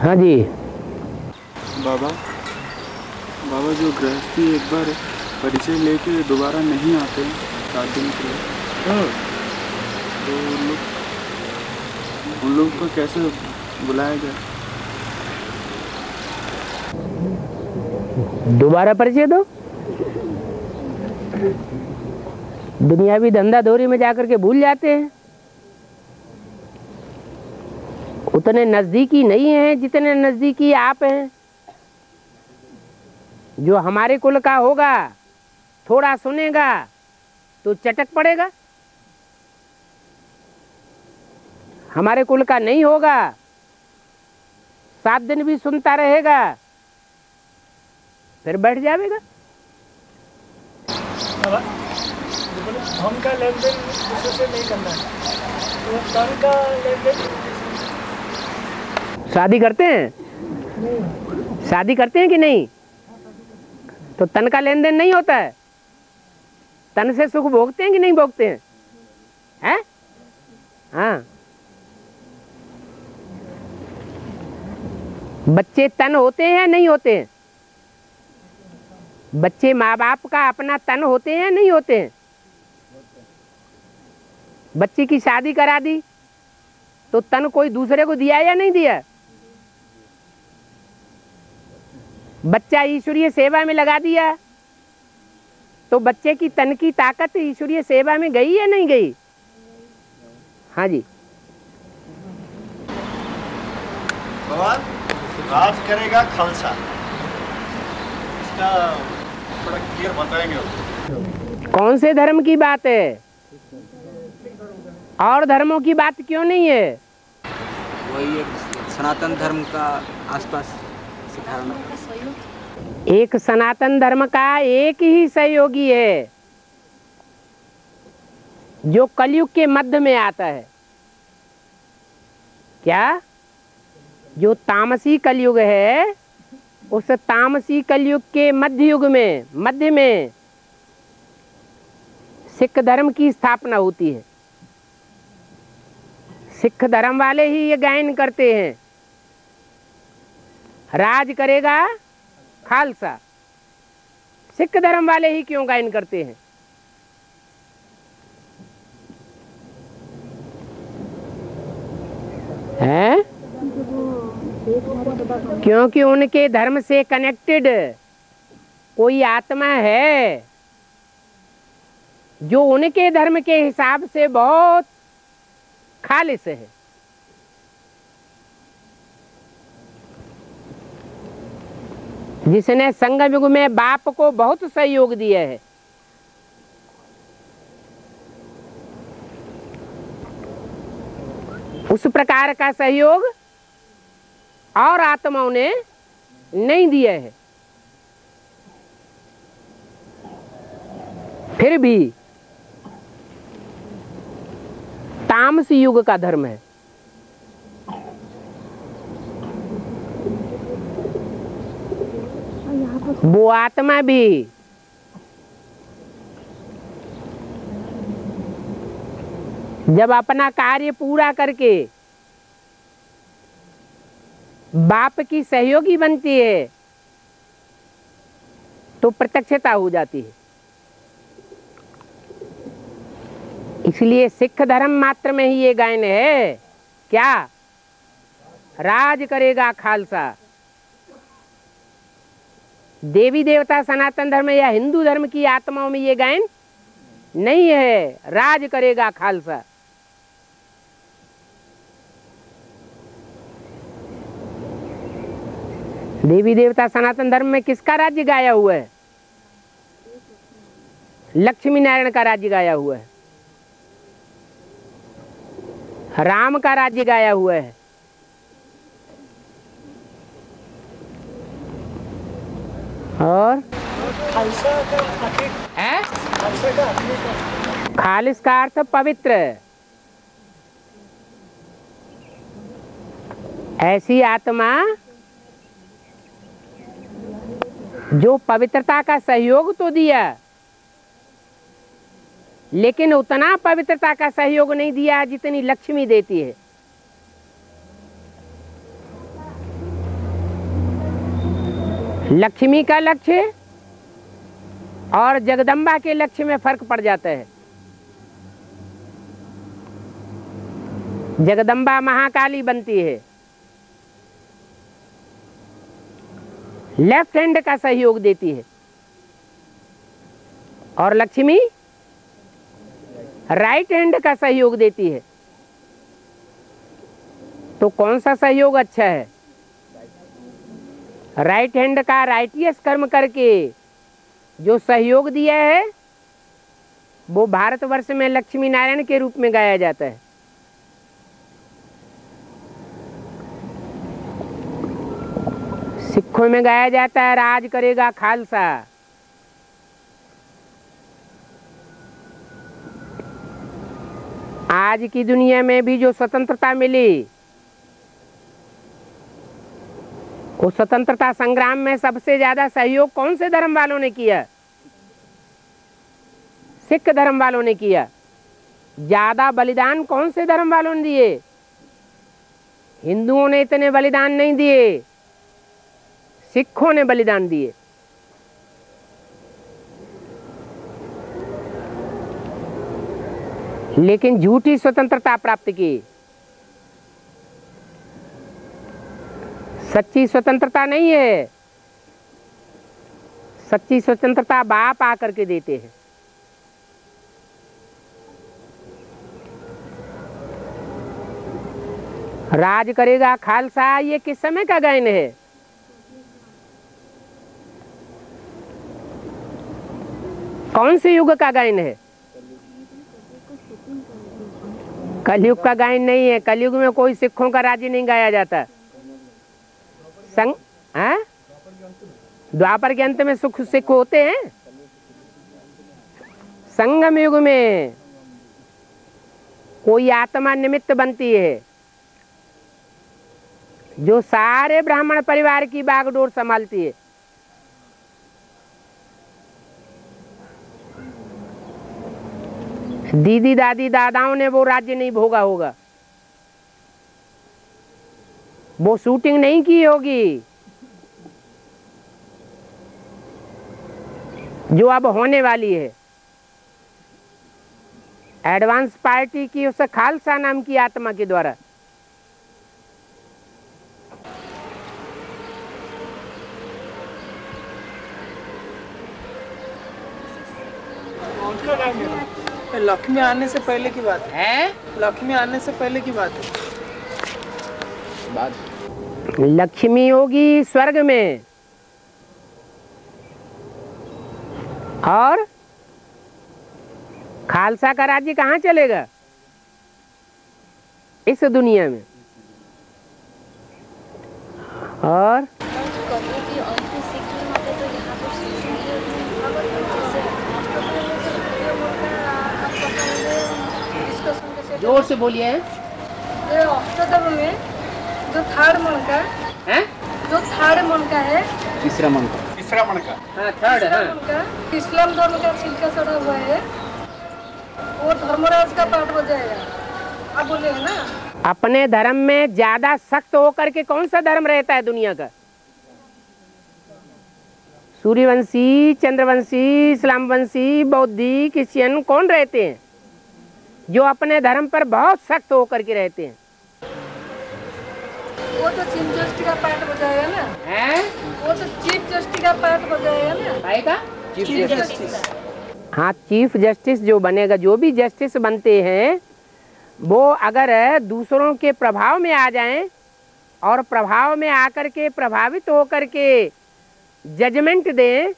हाँ जी। बाबा बाबा जो गृहस्थी एक बार परिचय लेके दोबारा नहीं आते 7 दिन के लिए, तो उन लोग को कैसे बुलाया जाए? दोबारा परिचय दो। दुनियावी धंधा धोरी में जाकर के भूल जाते हैं। उतने नजदीकी नहीं है जितने नजदीकी आप हैं। जो हमारे कुल का होगा थोड़ा सुनेगा तो चटक पड़ेगा, हमारे कुल का नहीं होगा 7 दिन भी सुनता रहेगा फिर बैठ जाएगा। धन का लेन देन दूसरे से नहीं करना है, तो धन का लेन देन। शादी करते हैं? शादी करते हैं कि नहीं? तो तन का लेन देन नहीं होता है। तन से सुख भोगते हैं कि नहीं भोगते हैं? हैं? हाँ। बच्चे तन होते हैं या नहीं होते हैं? बच्चे माँ बाप का अपना तन होते हैं या नहीं होते हैं? बच्चे की शादी करा दी तो तन कोई दूसरे को दिया या नहीं दिया? बच्चा ईश्वरीय सेवा में लगा दिया तो बच्चे की तन की ताकत ईश्वरीय सेवा में गई या नहीं गई? हाँ जी। भगवान राज करेगा खालसा, इसका थोड़ा क्लियर बताएंगे? कौन से धर्म की बात है? और धर्मों की बात क्यों नहीं है? वही एक सनातन धर्म का आसपास सिखाना। एक सनातन धर्म का एक ही सहयोगी है जो कलयुग के मध्य में आता है। क्या? जो तामसी कलयुग है उस तामसी कलयुग के मध्य युग में, मध्य में सिख धर्म की स्थापना होती है। सिख धर्म वाले ही ये गायन करते हैं, राज करेगा खालसा। सिख धर्म वाले ही क्यों गायन करते हैं? हैं? क्योंकि उनके धर्म से कनेक्टेड कोई आत्मा है जो उनके धर्म के हिसाब से बहुत खालिस है। जिसने संगम युग में बाप को बहुत सहयोग दिया है। उस प्रकार का सहयोग और आत्माओं ने नहीं दिया है। फिर भी तामस युग का धर्म है। वो आत्मा भी जब अपना कार्य पूरा करके बाप की सहयोगी बनती है तो प्रत्यक्षता हो जाती है। इसलिए सिख धर्म मात्र में ही ये गायन है, क्या? राज करेगा खालसा। देवी देवता सनातन धर्म या हिंदू धर्म की आत्माओं में ये गायन नहीं है, राज करेगा खालसा। देवी देवता सनातन धर्म में किसका राज्य गाया हुआ है? लक्ष्मी नारायण का राज्य गाया हुआ है, राम का राज्य गाया हुआ है। और खालसा का है? खालसा का खालिस का अर्थ पवित्र। ऐसी आत्मा जो पवित्रता का सहयोग तो दिया लेकिन उतना पवित्रता का सहयोग नहीं दिया जितनी लक्ष्मी देती है। लक्ष्मी का लक्ष्य और जगदम्बा के लक्ष्य में फर्क पड़ जाता है। जगदम्बा महाकाली बनती है, लेफ्ट हैंड का सहयोग देती है, और लक्ष्मी राइट हैंड का सहयोग देती है। तो कौन सा सहयोग अच्छा है? राइट हैंड का राइटियस कर्म करके जो सहयोग दिया है वो भारतवर्ष में लक्ष्मी नारायण के रूप में गाया जाता है। सिखों में गाया जाता है राज करेगा खालसा। आज की दुनिया में भी जो स्वतंत्रता मिली, उस स्वतंत्रता संग्राम में सबसे ज्यादा सहयोग कौन से धर्म वालों ने किया? सिख धर्म वालों ने किया। ज्यादा बलिदान कौन से धर्म वालों ने दिए? हिंदुओं ने इतने बलिदान नहीं दिए, सिखों ने बलिदान दिए। लेकिन झूठी स्वतंत्रता प्राप्त की, सच्ची स्वतंत्रता नहीं है। सच्ची स्वतंत्रता बाप आकर के देते हैं। राज करेगा खालसा, ये किस समय का गायन है? कौन से युग का गायन है? कलयुग का गायन नहीं है। कलयुग में कोई सिखों का राज्य नहीं गाया जाता। संग द्वापर के अंत में सुख सिख होते हैं। संगम युग में कोई आत्मा निमित्त बनती है जो सारे ब्राह्मण परिवार की बागडोर संभालती है। दीदी दादी दादाओं ने वो राज्य नहीं भोगा होगा, वो शूटिंग नहीं की होगी जो अब होने वाली है। एडवांस पार्टी की उस खालसा नाम की आत्मा के द्वारा। लक्ष्मी आने से पहले की बात है। लक्ष्मी आने से पहले की बात है। लक्ष्मी होगी स्वर्ग में और खालसा का राज्य कहाँ चलेगा? इस दुनिया में। और जोर से बोलिए। अष्टधर्म में जो थर्ड मन का है, जो थर्ड मन का है, तीसरा मन का हाँ थर्ड है। मन का इस्लाम धर्म का छिलका चढ़ा हुआ है, वो धर्मराज का पाठ हो जाएगा। आप बोले है ना? अपने धर्म में ज्यादा सख्त होकर के कौन सा धर्म रहता है दुनिया का? सूर्यवंशी, चंद्रवंशी, इस्लामवंशी, बौद्धि, क्रिश्चियन कौन रहते हैं जो अपने धर्म पर बहुत सख्त होकर के रहते हैं? वो तो चीफ जस्टिस का पाठ हो जाएगा ना। हैं? वो तो चीफ जस्टिस का पाठ हो जाएगा ना। आएगा चीफ जस्टिस। हाँ, चीफ जस्टिस जो बनेगा, जो भी जस्टिस बनते हैं वो अगर दूसरों के प्रभाव में आ जाएं और प्रभाव में आकर के प्रभावित होकर के जजमेंट दें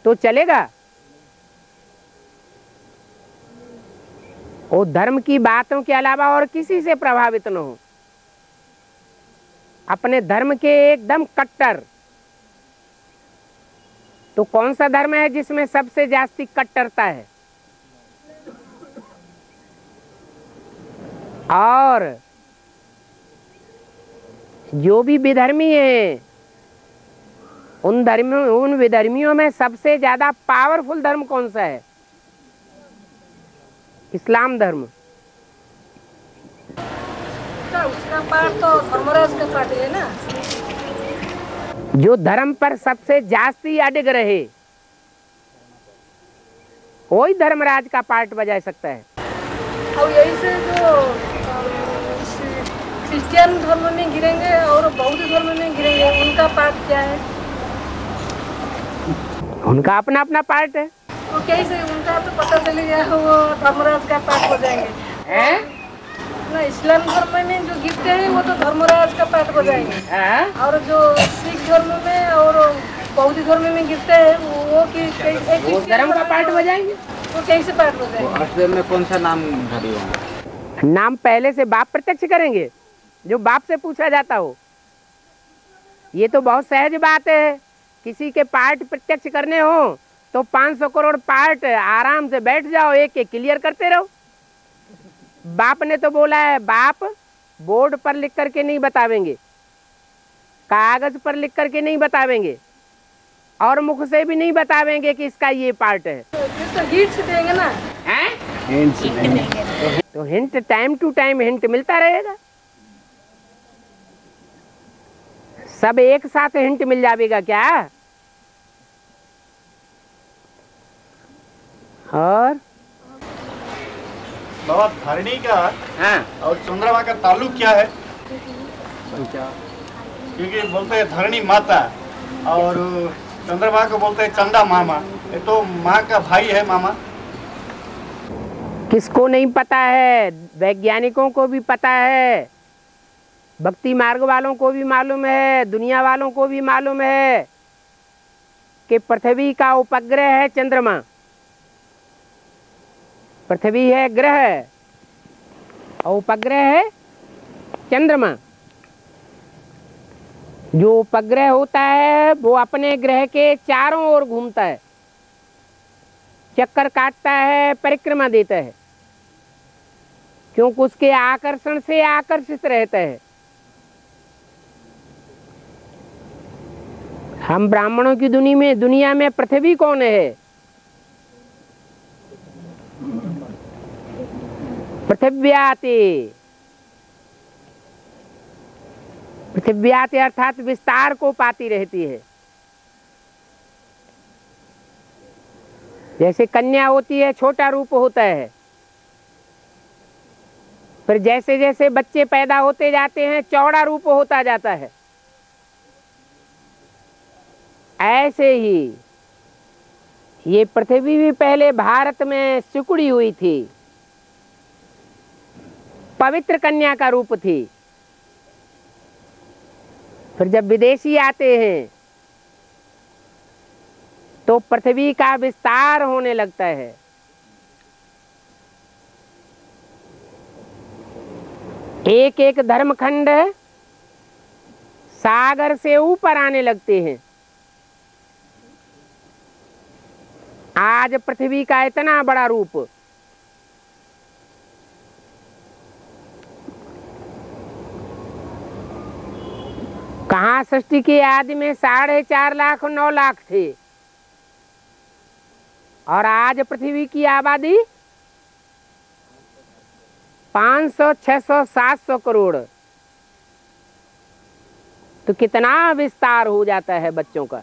तो चलेगा? वो धर्म की बातों के अलावा और किसी से प्रभावित न हो, अपने धर्म के एकदम कट्टर। तो कौन सा धर्म है जिसमें सबसे जास्ती कट्टरता है? और जो भी विधर्मी हैं उन विधर्मियों में सबसे ज्यादा पावरफुल धर्म कौन सा है? इस्लाम धर्म। उसका पाठ तो धर्मराज का पाठ है ना। जो धर्म पर सबसे जास्ती अडिग रहे वही धर्मराज का पार्ट बजा सकता है। और यही से जो क्रिश्चियन धर्म में गिरेंगे और बौद्ध धर्म में गिरेंगे, उनका पार्ट क्या है? उनका अपना अपना पार्ट है। तो कैसे उनका तो पता चल गया वो धर्मराज का पार्ट हो जाएंगे हैं? ना। इस्लाम धर्म में जो गिरते हैं वो तो धर्मराज का पार्ट हो जाएंगे, और जो सिख धर्म में और बौद्ध धर्म में गिरते हैं वो धर्म का पार्ट हो जाएंगे। वो कैसे पार्ट हो जाएंगे? अष्टदेव में कौन सा नाम धारी होंगे? नाम पहले से बाप प्रत्यक्ष करेंगे, जो बाप से पूछा जाता हो। ये तो बहुत सहज बात है। किसी के पार्ट प्रत्यक्ष करने हो तो 500 करोड़ पार्ट आराम से बैठ जाओ, एक एक क्लियर करते रहो। बाप ने तो बोला है, बाप बोर्ड पर लिख करके नहीं बतावेंगे, कागज पर लिख करके नहीं बतावेंगे, और मुख से भी नहीं बतावेंगे कि इसका ये पार्ट है। तो हिंट देंगे ना। तो hint time to time hint मिलता रहेगा। सब एक साथ हिंट मिल जाएगा क्या? और बाबा धरणी का हाँ, और चंद्रमा का ताल्लुक क्या है? क्या? क्योंकि बोलते हैं धरणी माता और चंद्रमा को बोलते हैं चंदा मामा। ये तो माँ का भाई है मामा। किसको नहीं पता है? वैज्ञानिकों को भी पता है, भक्ति मार्ग वालों को भी मालूम है, दुनिया वालों को भी मालूम है कि पृथ्वी का उपग्रह है चंद्रमा। पृथ्वी है ग्रह और उपग्रह है चंद्रमा। जो उपग्रह होता है वो अपने ग्रह के चारों ओर घूमता है, चक्कर काटता है, परिक्रमा देता है, क्योंकि उसके आकर्षण से आकर्षित रहता है। हम ब्राह्मणों की दुनिया में पृथ्वी कौन है? पृथिव्याति। पृथिव्याति अर्थात विस्तार को पाती रहती है। जैसे कन्या होती है, छोटा रूप होता है, फिर जैसे जैसे बच्चे पैदा होते जाते हैं चौड़ा रूप होता जाता है। ऐसे ही ये पृथ्वी भी पहले भारत में सिकुड़ी हुई थी, पवित्र कन्या का रूप थी। फिर जब विदेशी आते हैं तो पृथ्वी का विस्तार होने लगता है। एक एक धर्मखंड सागर से ऊपर आने लगते हैं। आज पृथ्वी का इतना बड़ा रूप कहाँ सृष्टि के आदि में 4.5 लाख 9 लाख थे, और आज पृथ्वी की आबादी 500, 600, 700 करोड़। तो कितना विस्तार हो जाता है बच्चों का।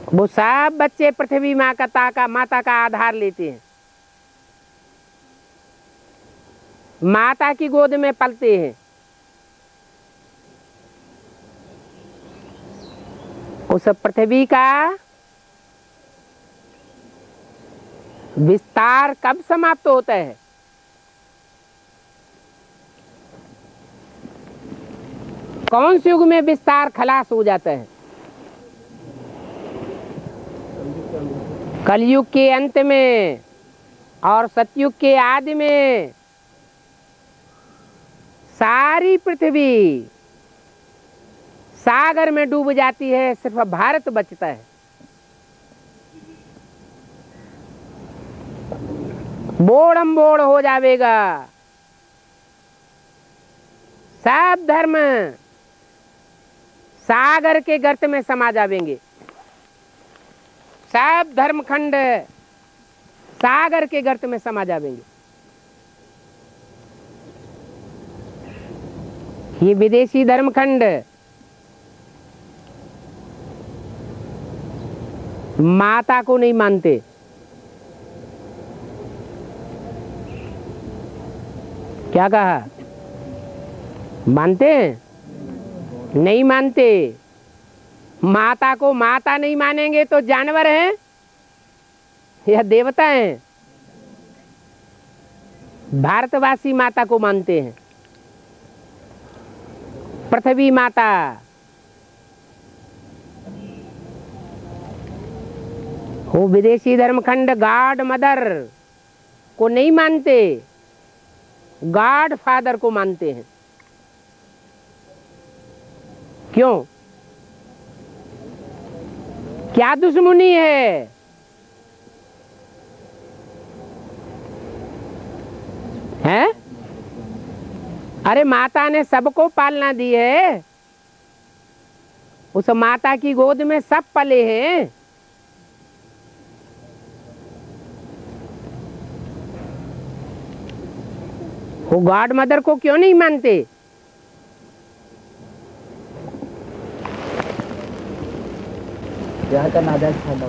वो सब बच्चे पृथ्वी माता का आधार लेते हैं, माता की गोद में पलते हैं। उस पृथ्वी का विस्तार कब समाप्त होता है? कौन से युग में विस्तार खलास हो जाता है? कलयुग के अंत में और सतयुग के आदि में सारी पृथ्वी सागर में डूब जाती है, सिर्फ भारत बचता है। बोड़म बोड़ हो जाएगा। सब धर्म सागर के गर्त में समा जाएंगे। सब धर्मखंड सागर के गर्त में समा जाएंगे। ये विदेशी धर्मखंड माता को नहीं मानते। क्या कहा? मानते हैं? नहीं मानते। माता को माता नहीं मानेंगे तो जानवर हैं या देवता हैं? भारतवासी माता को मानते हैं, पृथ्वी माता। वो विदेशी धर्मखंड गॉड मदर को नहीं मानते, गॉड फादर को मानते हैं। क्यों? क्या दुश्मनी है? हैं? अरे माता ने सबको पालना दी है, उस माता की गोद में सब पले हैं। वो गॉड मदर को क्यों नहीं मानते? यहाँ का नाजायज फायदा।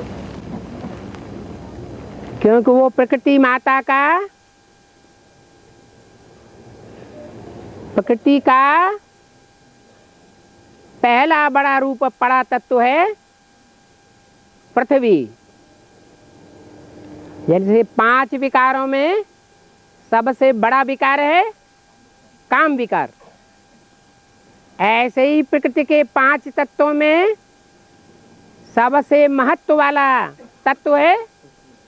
क्योंकि वो प्रकृति माता का, प्रकृति का पहला बड़ा रूप बड़ा तत्व है पृथ्वी। जैसे 5 विकारों में सबसे बड़ा विकार है काम विकार, ऐसे ही प्रकृति के 5 तत्वों में सबसे महत्व वाला तत्व है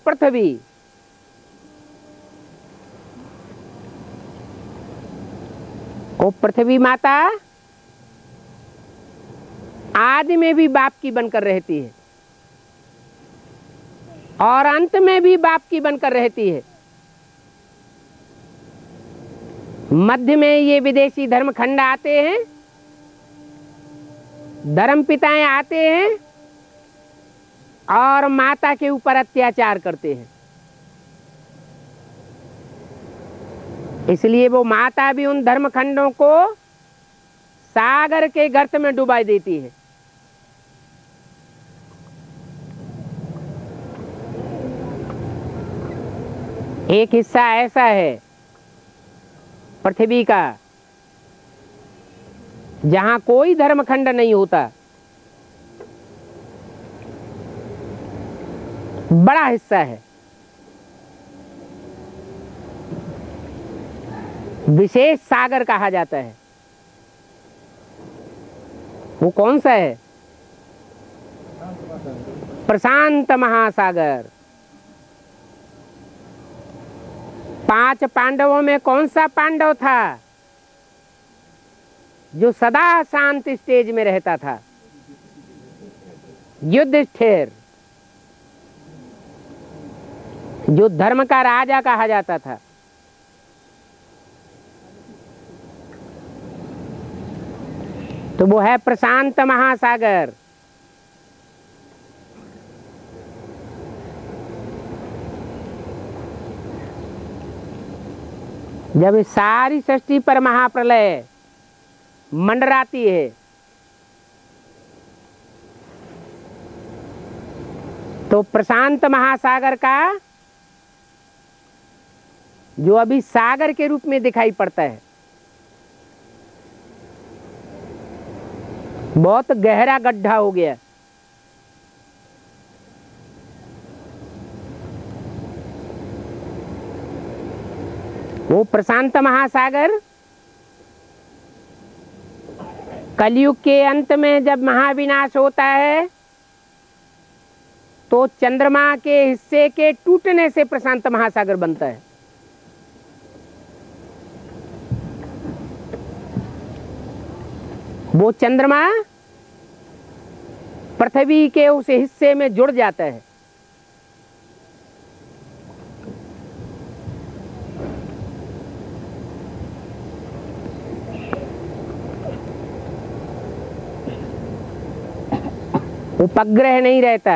पृथ्वी। वो पृथ्वी माता आदि में भी बाप की बनकर रहती है और अंत में भी बाप की बनकर रहती है। मध्य में ये विदेशी धर्मखंड आते हैं, धर्म पिताएं आते हैं और माता के ऊपर अत्याचार करते हैं। इसलिए वो माता भी उन धर्मखंडों को सागर के गर्त में डुबा देती है। एक हिस्सा ऐसा है पृथ्वी का जहां कोई धर्मखंड नहीं होता, बड़ा हिस्सा है, विशेष सागर कहा जाता है। वो कौन सा है? प्रशांत महासागर। 5 पांडवों में कौन सा पांडव था जो सदा शांत स्टेज में रहता था? युधिष्ठिर, जो धर्म का राजा कहा जाता था। तो वो है प्रशांत महासागर। जब इस सारी सृष्टि पर महाप्रलय मंडराती है तो प्रशांत महासागर का जो अभी सागर के रूप में दिखाई पड़ता है, बहुत गहरा गड्ढा हो गया। वो प्रशांत महासागर कलयुग के अंत में जब महाविनाश होता है तो चंद्रमा के हिस्से के टूटने से प्रशांत महासागर बनता है। वो चंद्रमा पृथ्वी के उस हिस्से में जुड़ जाता है। उपग्रह नहीं रहता,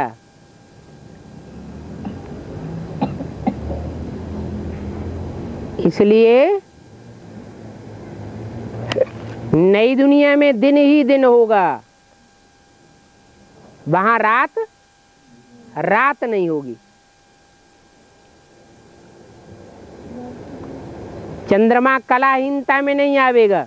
इसलिए नई दुनिया में दिन ही दिन होगा, वहां रात रात नहीं होगी। चंद्रमा कलाहीनता में नहीं आवेगा।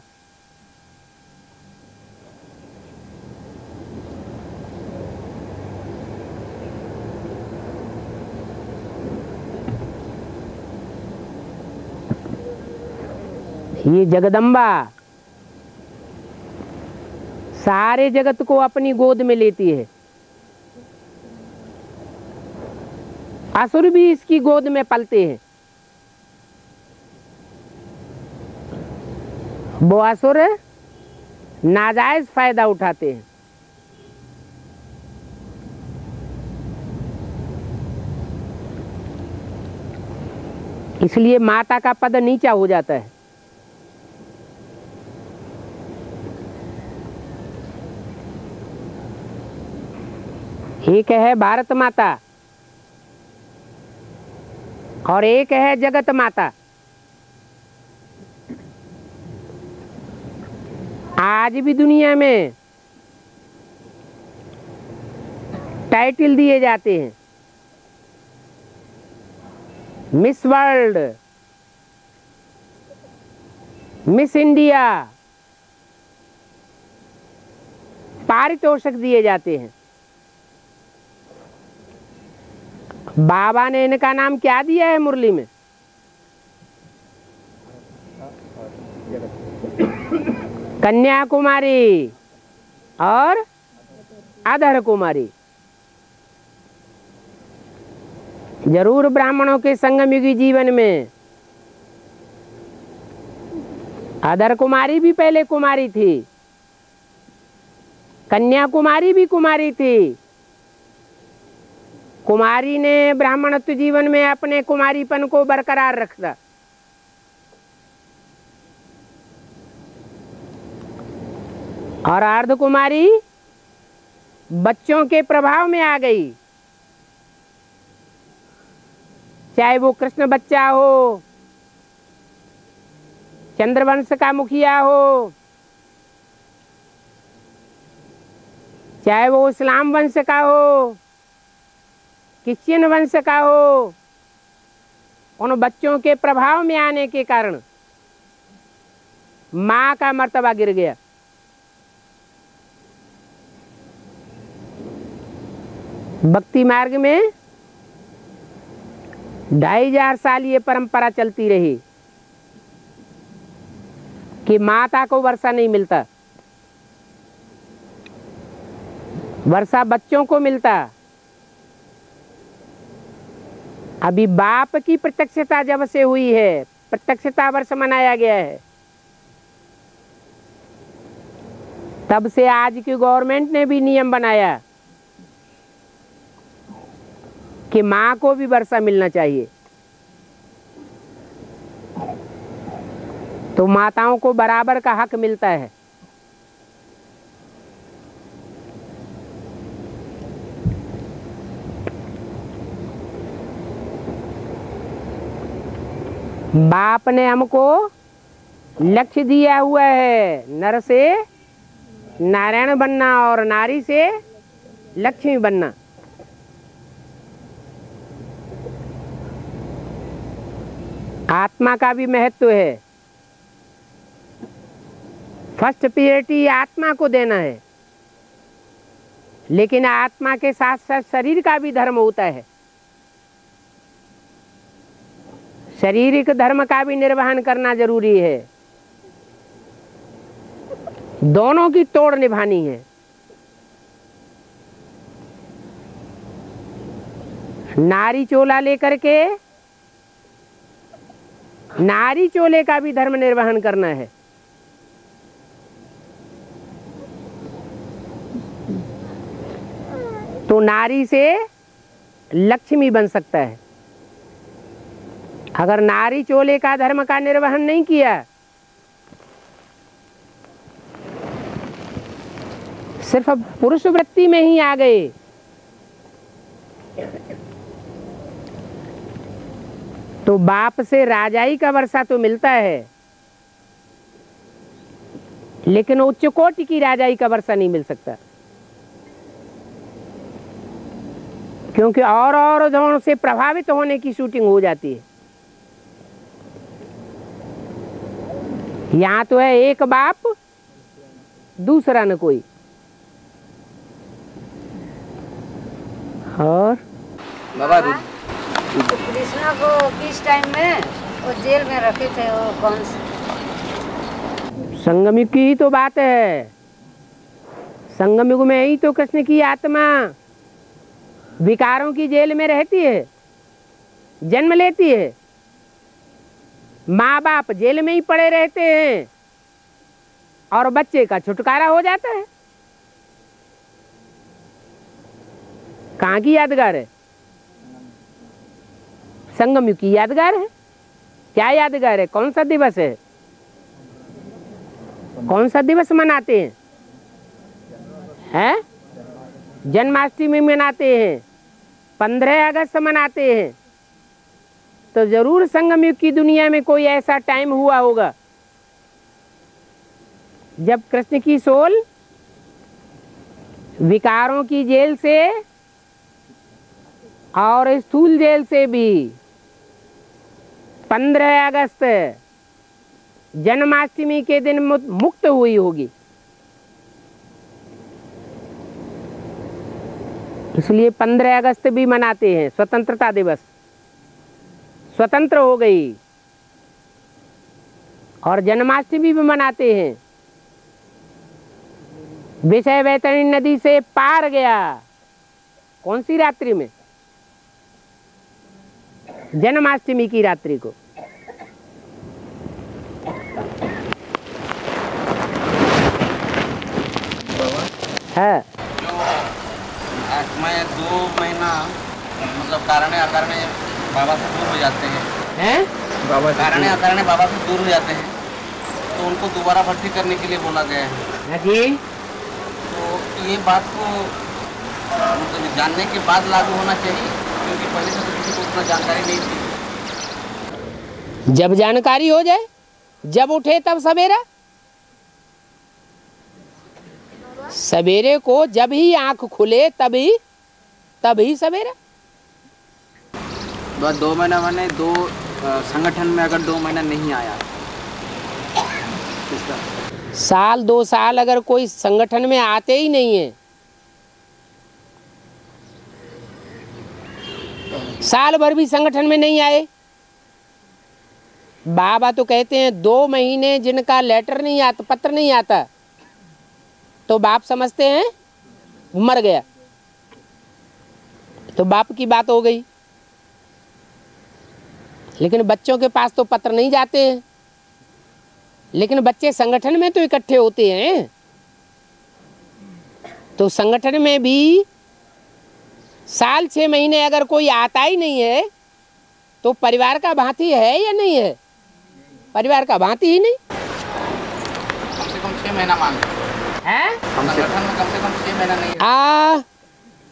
ये जगदम्बा सारे जगत को अपनी गोद में लेती है। असुर भी इसकी गोद में पलते हैं। वो असुर नाजायज फायदा उठाते हैं। इसलिए माता का पद नीचा हो जाता है। एक है भारत माता और एक है जगत माता। आज भी दुनिया में टाइटल दिए जाते हैं, मिस वर्ल्ड, मिस इंडिया, पारितोषिक दिए जाते हैं। बाबा ने इनका नाम क्या दिया है मुरली में? कन्याकुमारी और अधर कुमारी। जरूर ब्राह्मणों के संगमयुगी जीवन में अधर कुमारी भी पहले कुमारी थी, कन्याकुमारी भी कुमारी थी। कुमारी ने ब्राह्मणत्व जीवन में अपने कुमारीपन को बरकरार रखा। और अर्धकुमारी बच्चों के प्रभाव में आ गई, चाहे वो कृष्ण बच्चा हो, चंद्रवंश का मुखिया हो, चाहे वो इस्लाम वंश का हो, क्रिश्चियन वंश का हो। उन बच्चों के प्रभाव में आने के कारण माँ का मर्तबा गिर गया। भक्ति मार्ग में 2500 साल ये परंपरा चलती रही कि माता को वर्षा नहीं मिलता, वर्षा बच्चों को मिलता। अभी बाप की प्रत्यक्षता जब से हुई है, प्रत्यक्षता वर्ष मनाया गया है, तब से आज की गवर्नमेंट ने भी नियम बनाया कि माँ को भी वर्षा मिलना चाहिए। तो माताओं को बराबर का हक मिलता है। बाप ने हमको लक्ष्य दिया हुआ है, नर से नारायण बनना और नारी से लक्ष्मी बनना। आत्मा का भी महत्व है। फर्स्ट प्रायोरिटी आत्मा को देना है, लेकिन आत्मा के साथ साथ शरीर का भी धर्म होता है। शारीरिक धर्म का भी निर्वहन करना जरूरी है। दोनों की तोड़ निभानी है। नारी चोला लेकर के नारी चोले का भी धर्म निर्वहन करना है। तो नारी से लक्ष्मी बन सकता है। अगर नारी चोले का धर्म का निर्वहन नहीं किया, सिर्फ पुरुष वृत्ति में ही आ गए, तो बाप से राजाई का वर्षा तो मिलता है, लेकिन उच्च कोटि की राजाई का वर्षा नहीं मिल सकता, क्योंकि और अवरोधों से प्रभावित होने की शूटिंग हो जाती है। यहाँ तो है एक बाप दूसरा न कोई। और बाबा तो कृष्णा को किस टाइम में वो जेल में रखे थे, वो कौन से? संगम युग की ही तो बात है। संगम युग में ही तो कृष्ण की आत्मा विकारों की जेल में रहती है, जन्म लेती है। माँ बाप जेल में ही पड़े रहते हैं और बच्चे का छुटकारा हो जाता है। कहाँ की यादगार है? संगम युग की यादगार है। क्या यादगार है? कौन सा दिवस है? कौन सा दिवस मनाते हैं? हैं? जन्माष्टमी मनाते हैं, 15 अगस्त मनाते हैं। तो जरूर संगम युग की दुनिया में कोई ऐसा टाइम हुआ होगा जब कृष्ण की सोल विकारों की जेल से और स्थूल जेल से भी 15 अगस्त जन्माष्टमी के दिन मुक्त हुई होगी। इसलिए 15 अगस्त भी मनाते हैं, स्वतंत्रता दिवस। स्वतंत्र हो गई। और जन्माष्टमी भी मनाते हैं। विषय वैतरणी नदी से पार गया। कौन सी रात्रि में? जन्माष्टमी की रात्रि को। है मैं 2 महीना मतलब कारणे अकारणे बाबा से दूर हो जाते हैं, बाबा कारणे अकारणे बाबा से दूर हो जाते हैं, तो उनको दोबारा भर्ती करने के लिए बोला गया है। जी। तो ये बात को मतलब जानने के बाद लागू होना चाहिए, क्योंकि पहले से तो किसी को उतना जानकारी नहीं थी। जब जानकारी हो जाए, जब उठे तब सवेरा। सवेरे को जब ही आंख खुले तभी सवेरा। 2 महीना मैंने 2 संगठन में अगर 2 महीना नहीं आया, साल 2 साल अगर कोई संगठन में आते ही नहीं है, साल भर भी संगठन में नहीं आए, बाबा तो कहते हैं 2 महीने जिनका लेटर नहीं आता, पत्र नहीं आता, तो बाप समझते हैं मर गया। तो बाप की बात हो गई। लेकिन बच्चों के पास तो पत्र नहीं जाते हैं, लेकिन बच्चे संगठन में तो इकट्ठे होते हैं। तो संगठन में भी साल 6 महीने अगर कोई आता ही नहीं है, तो परिवार का भांति है या नहीं है? परिवार का भांति ही नहीं। कम से कम 6 महीना मान है? संगठन में कम से कम 6 महीना नहीं।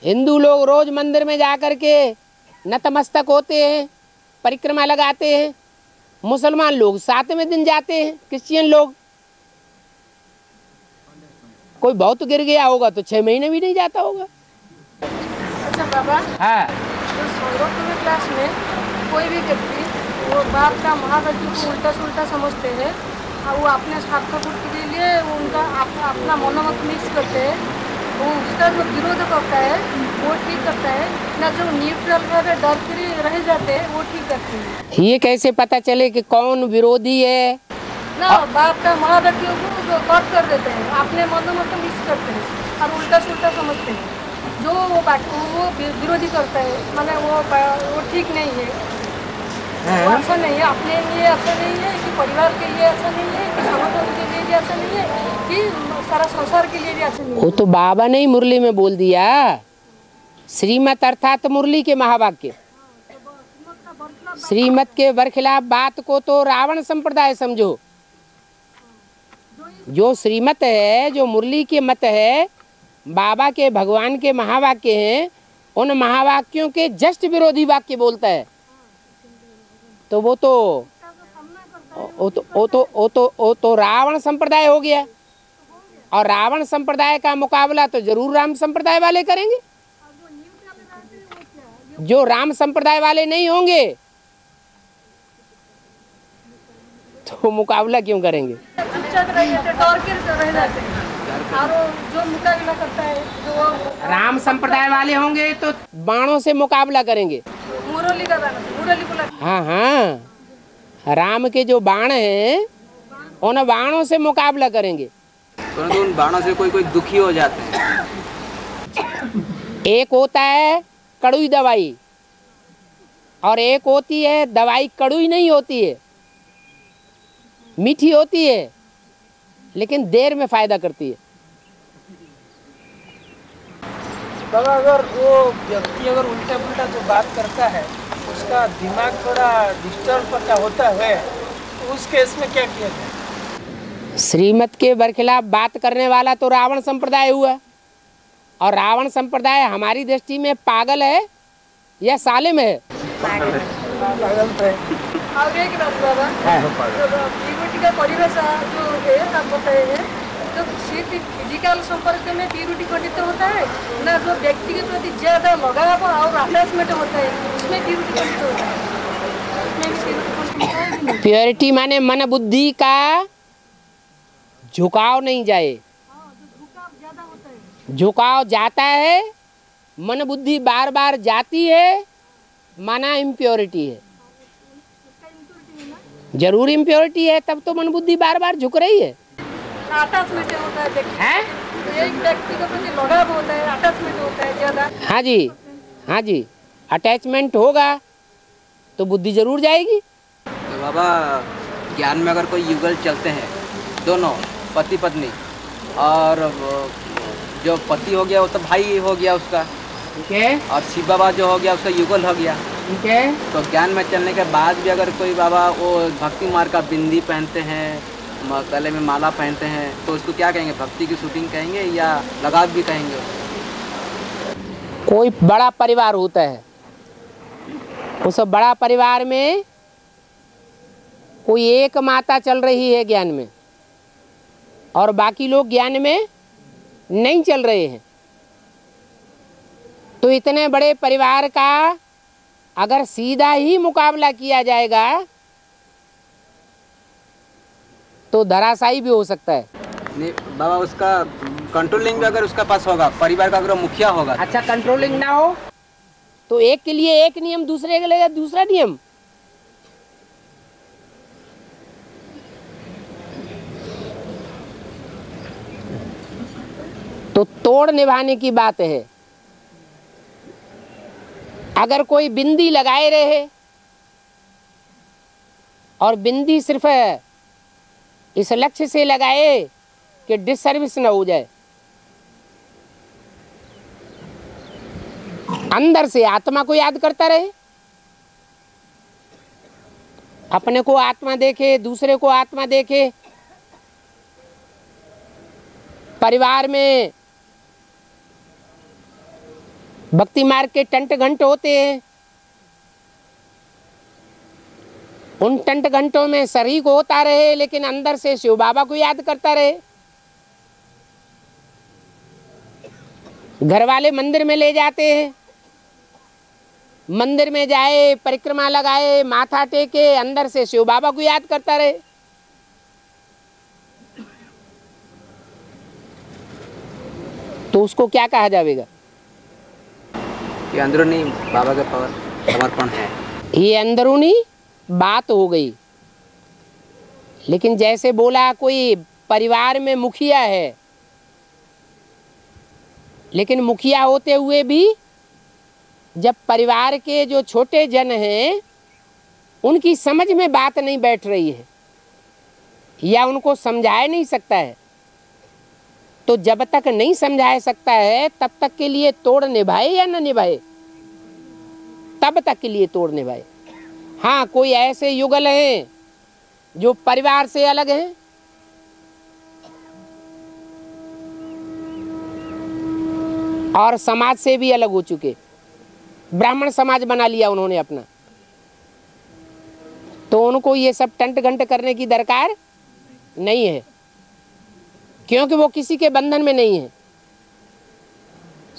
हिंदू लोग रोज मंदिर में जाकर के नतमस्तक होते हैं, परिक्रमा लगाते हैं। मुसलमान लोग 7वें दिन जाते हैं। क्रिश्चियन लोग, कोई बहुत गिर गया होगा तो 6 महीने भी नहीं जाता होगा। अच्छा बाबा, हाँ। तो संगोपन क्लास में कोई भी व्यक्ति वो बाप का महावाक्य को उल्टा सुल्टा समझते हैं और वो अपने स्वार्थ के लिए उनका अपना मनोमत मिक्स करते हैं, वो उसका जो विरोध करता है वो ठीक करता है ना, जो न्यूट्रल भावे डर फ्री रह जाते हैं वो ठीक करते हैं। ये कैसे पता चले कि कौन विरोधी है? ना बाप का महावाक्य को कट कर देते हैं, अपने मनोमत मिक्स करते हैं और उल्टा सुल्टा समझते हैं। जो वो वाक्य वो विरोधी करता है, माने वो ठीक नहीं है, वो अच्छा नहीं है, अपने लिए अच्छा नहीं है, कि परिवार के लिए अच्छा नहीं है, कि संगठन के लिए भी अच्छा नहीं है, कि सारा संसार के लिए भी अच्छा नहीं है। वो तो बाबा ने ही मुरली में बोल दिया। श्रीमत अर्थात मुरली के महावाक्य। श्रीमत के बरखिलाफ बात को तो रावण संप्रदाय समझो। जो श्रीमत है, जो मुरली के मत है, बाबा के भगवान के महावाक्य हैं, उन महावाक्यों के जस्ट विरोधी वाक्य बोलता है, तो वो तो रावण संप्रदाय हो गया। और रावण संप्रदाय का मुकाबला तो जरूर राम संप्रदाय वाले करेंगे। जो राम संप्रदाय वाले नहीं होंगे तो मुकाबला क्यों करेंगे? और जो मुकाबला करता है जो राम संप्रदाय वाले होंगे तो बाणों से मुकाबला करेंगे। मुरली का बाण, मुरली बोला। हाँ हाँ, राम के जो बाण हैं उन बाणों से मुकाबला करेंगे। परंतु उन बाणों से कोई कोई दुखी हो जाते हैं। एक होता है कड़वी दवाई और एक होती है दवाई कड़वी नहीं होती है, मीठी होती है लेकिन देर में फायदा करती है। बाबा अगर वो व्यक्ति अगर उल्टा पुल्टा जो बात करता है उसका दिमाग थोड़ा डिस्टर्ब का होता है तो उस केस में क्या किया जाए? श्रीमत के बरखिलाफ बात करने वाला तो रावण संप्रदाय हुआ, और रावण संप्रदाय हमारी दृष्टि में पागल है या सालिम है? और एक बात बाबा, प्यूरिटी का परिभाषा जो है आप बताए हैं, तो सिर्फ फिजिकल संपर्क में प्यूरिटी खंडित होता है ना, जो व्यक्ति के प्रति ज्यादा लगाव और अटैचमेंट होता है उसमें प्यूरिटी खंडित होता है? उसमें भी प्यूरिटी खंडित होता है कि नहीं? प्योरिटी माने मन बुद्धि का झुकाव नहीं जाए। हाँ, जो झुकाव ज्यादा होता है। झुकाव जाता है, मन बुद्धि बार बार जाती है, माना इम्प्योरिटी है। उसका impurity है ना? जरूर इम्प्योरिटी है, तब तो मन बुद्धि बार बार झुक रही है। अटैचमेंट होता है व्यक्ति, हैं? एक व्यक्ति के प्रति लगाव होता है, अटैचमेंट होता है ज्यादा। हाँ जी, हाँ जी, अटैचमेंट होगा तो बुद्धि जरूर जाएगी। तो बाबा ज्ञान में अगर कोई युगल चलते हैं, दोनों पति पत्नी, और जो पति हो गया वो तो भाई हो गया उसका, ठीक है, और शिव बाबा जो हो गया उसका युगल हो गया, ठीक है। तो ज्ञान में चलने के बाद भी अगर कोई बाबा वो भक्ति मार्ग का बिंदी पहनते हैं, गले में माला पहनते हैं, तो उसको क्या कहेंगे? भक्ति की शूटिंग कहेंगे या लगाव भी कहेंगे? कोई बड़ा परिवार होता है, उस बड़ा परिवार में कोई एक माता चल रही है ज्ञान में और बाकी लोग ज्ञान में नहीं चल रहे हैं, तो इतने बड़े परिवार का अगर सीधा ही मुकाबला किया जाएगा तो धराशायी भी हो सकता है। नहीं बाबा, उसका कंट्रोलिंग भी अगर उसका पास होगा, परिवार का अगर मुखिया होगा। अच्छा, कंट्रोलिंग ना हो तो एक के लिए एक नियम, दूसरे के लिए दूसरा नियम। तो तोड़ निभाने की बात है। अगर कोई बिंदी लगाए रहे और बिंदी सिर्फ इस लक्ष्य से लगाए कि डिसर्विस न हो जाए, अंदर से आत्मा को याद करता रहे, अपने को आत्मा देखे, दूसरे को आत्मा देखे, परिवार में भक्ति मार्ग के टंट घंट होते हैं, उन टंट घंटों में शरीक होता रहे लेकिन अंदर से शिव बाबा को याद करता रहे। घर वाले मंदिर में ले जाते हैं, मंदिर में जाए, परिक्रमा लगाए, माथा टेके, अंदर से शिव बाबा को याद करता रहे। तो उसको क्या कहा जाएगा? ये अंदरूनी बाबा का समर्पण है। ये अंदरूनी बात हो गई। लेकिन जैसे बोला कोई परिवार में मुखिया है, लेकिन मुखिया होते हुए भी जब परिवार के जो छोटे जन हैं उनकी समझ में बात नहीं बैठ रही है या उनको समझाया नहीं सकता है, तो जब तक नहीं समझा सकता है तब तक के लिए तोड़ निभाए या न निभाए, तब तक के लिए तोड़ निभाए। हाँ, कोई ऐसे युगल हैं जो परिवार से अलग हैं, और समाज से भी अलग हो चुके, ब्राह्मण समाज बना लिया उन्होंने अपना, तो उनको ये सब टंट घंट करने की दरकार नहीं है। क्योंकि वो किसी के बंधन में नहीं है,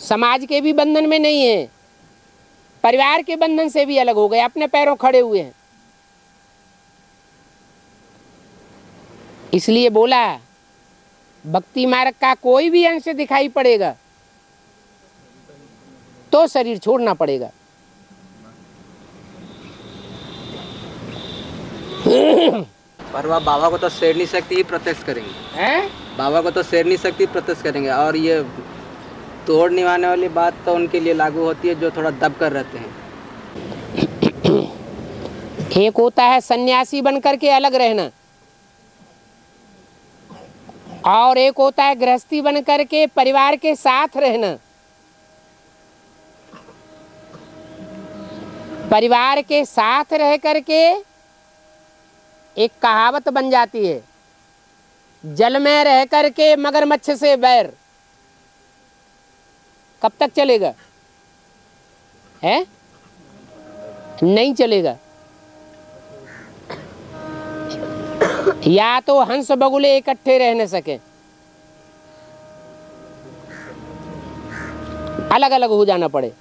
समाज के भी बंधन में नहीं है, परिवार के बंधन से भी अलग हो गए, अपने पैरों खड़े हुए हैं। इसलिए बोला भक्ति मार्ग का कोई भी अंश दिखाई पड़ेगा तो शरीर छोड़ना पड़ेगा। पर वह बाबा को तो शेरनी शक्ति ही प्रत्यक्ष करेंगे हैं? बाबा को तो शेरनी शक्ति प्रत्यक्ष करेंगे। और ये तोड़ निभाने वाली बात तो उनके लिए लागू होती है जो थोड़ा दब कर रहते हैं। एक होता है सन्यासी बनकर के अलग रहना, और एक होता है गृहस्थी बनकर के परिवार के साथ रहना। परिवार के साथ रह करके एक कहावत बन जाती है, जल में रह करके मगरमच्छ से बैर। कब तक चलेगा? है नहीं चलेगा। या तो हंस बगुले इकट्ठे रह न सके, अलग अलग हो जाना पड़े।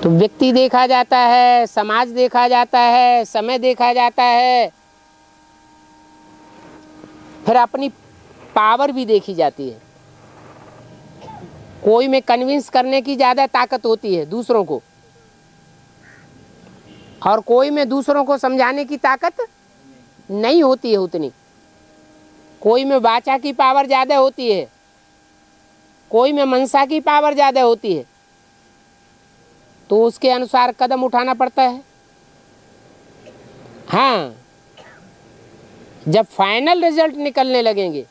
तो व्यक्ति देखा जाता है, समाज देखा जाता है, समय देखा जाता है, फिर अपनी पावर भी देखी जाती है। कोई में कन्विंस करने की ज़्यादा ताकत होती है दूसरों को, और कोई में दूसरों को समझाने की ताकत नहीं होती है उतनी। कोई में वाचा की पावर ज़्यादा होती है, कोई में मनसा की पावर ज़्यादा होती है। तो उसके अनुसार कदम उठाना पड़ता है। हाँ, जब फाइनल रिजल्ट निकलने लगेंगे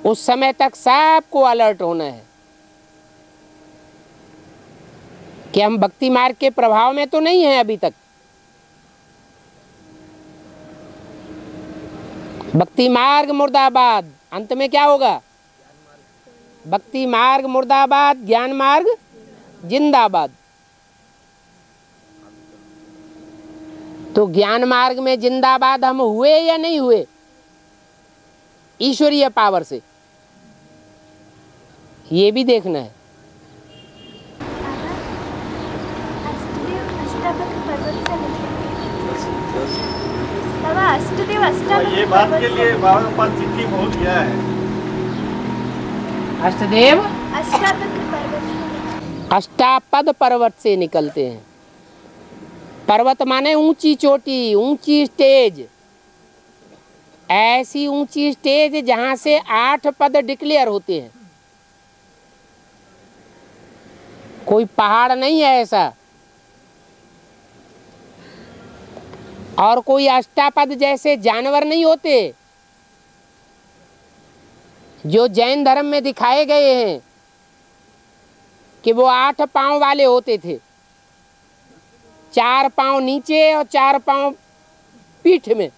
उस समय तक सबको अलर्ट होना है कि हम भक्ति मार्ग के प्रभाव में तो नहीं हैं अभी तक। भक्ति मार्ग मुर्दाबाद। अंत में क्या होगा? भक्ति मार्ग मुर्दाबाद, ज्ञान मार्ग जिंदाबाद। तो ज्ञान मार्ग में जिंदाबाद हम हुए या नहीं हुए? ईश्वरीय पावर से, ये भी देखना है। ये बात के लिए बाबा के पास चिट्ठी पहुंच गया है। अष्टदेव अष्टापद पर्वत से निकलते हैं। पर्वत माने ऊंची चोटी, ऊंची स्टेज। ऐसी ऊंची स्टेज जहां से 8 पद डिक्लेयर होते हैं। कोई पहाड़ नहीं है ऐसा, और कोई अष्टापद जैसे जानवर नहीं होते जो जैन धर्म में दिखाए गए हैं कि वो 8 पांव वाले होते थे, 4 पांव नीचे और 4 पांव पीठ में।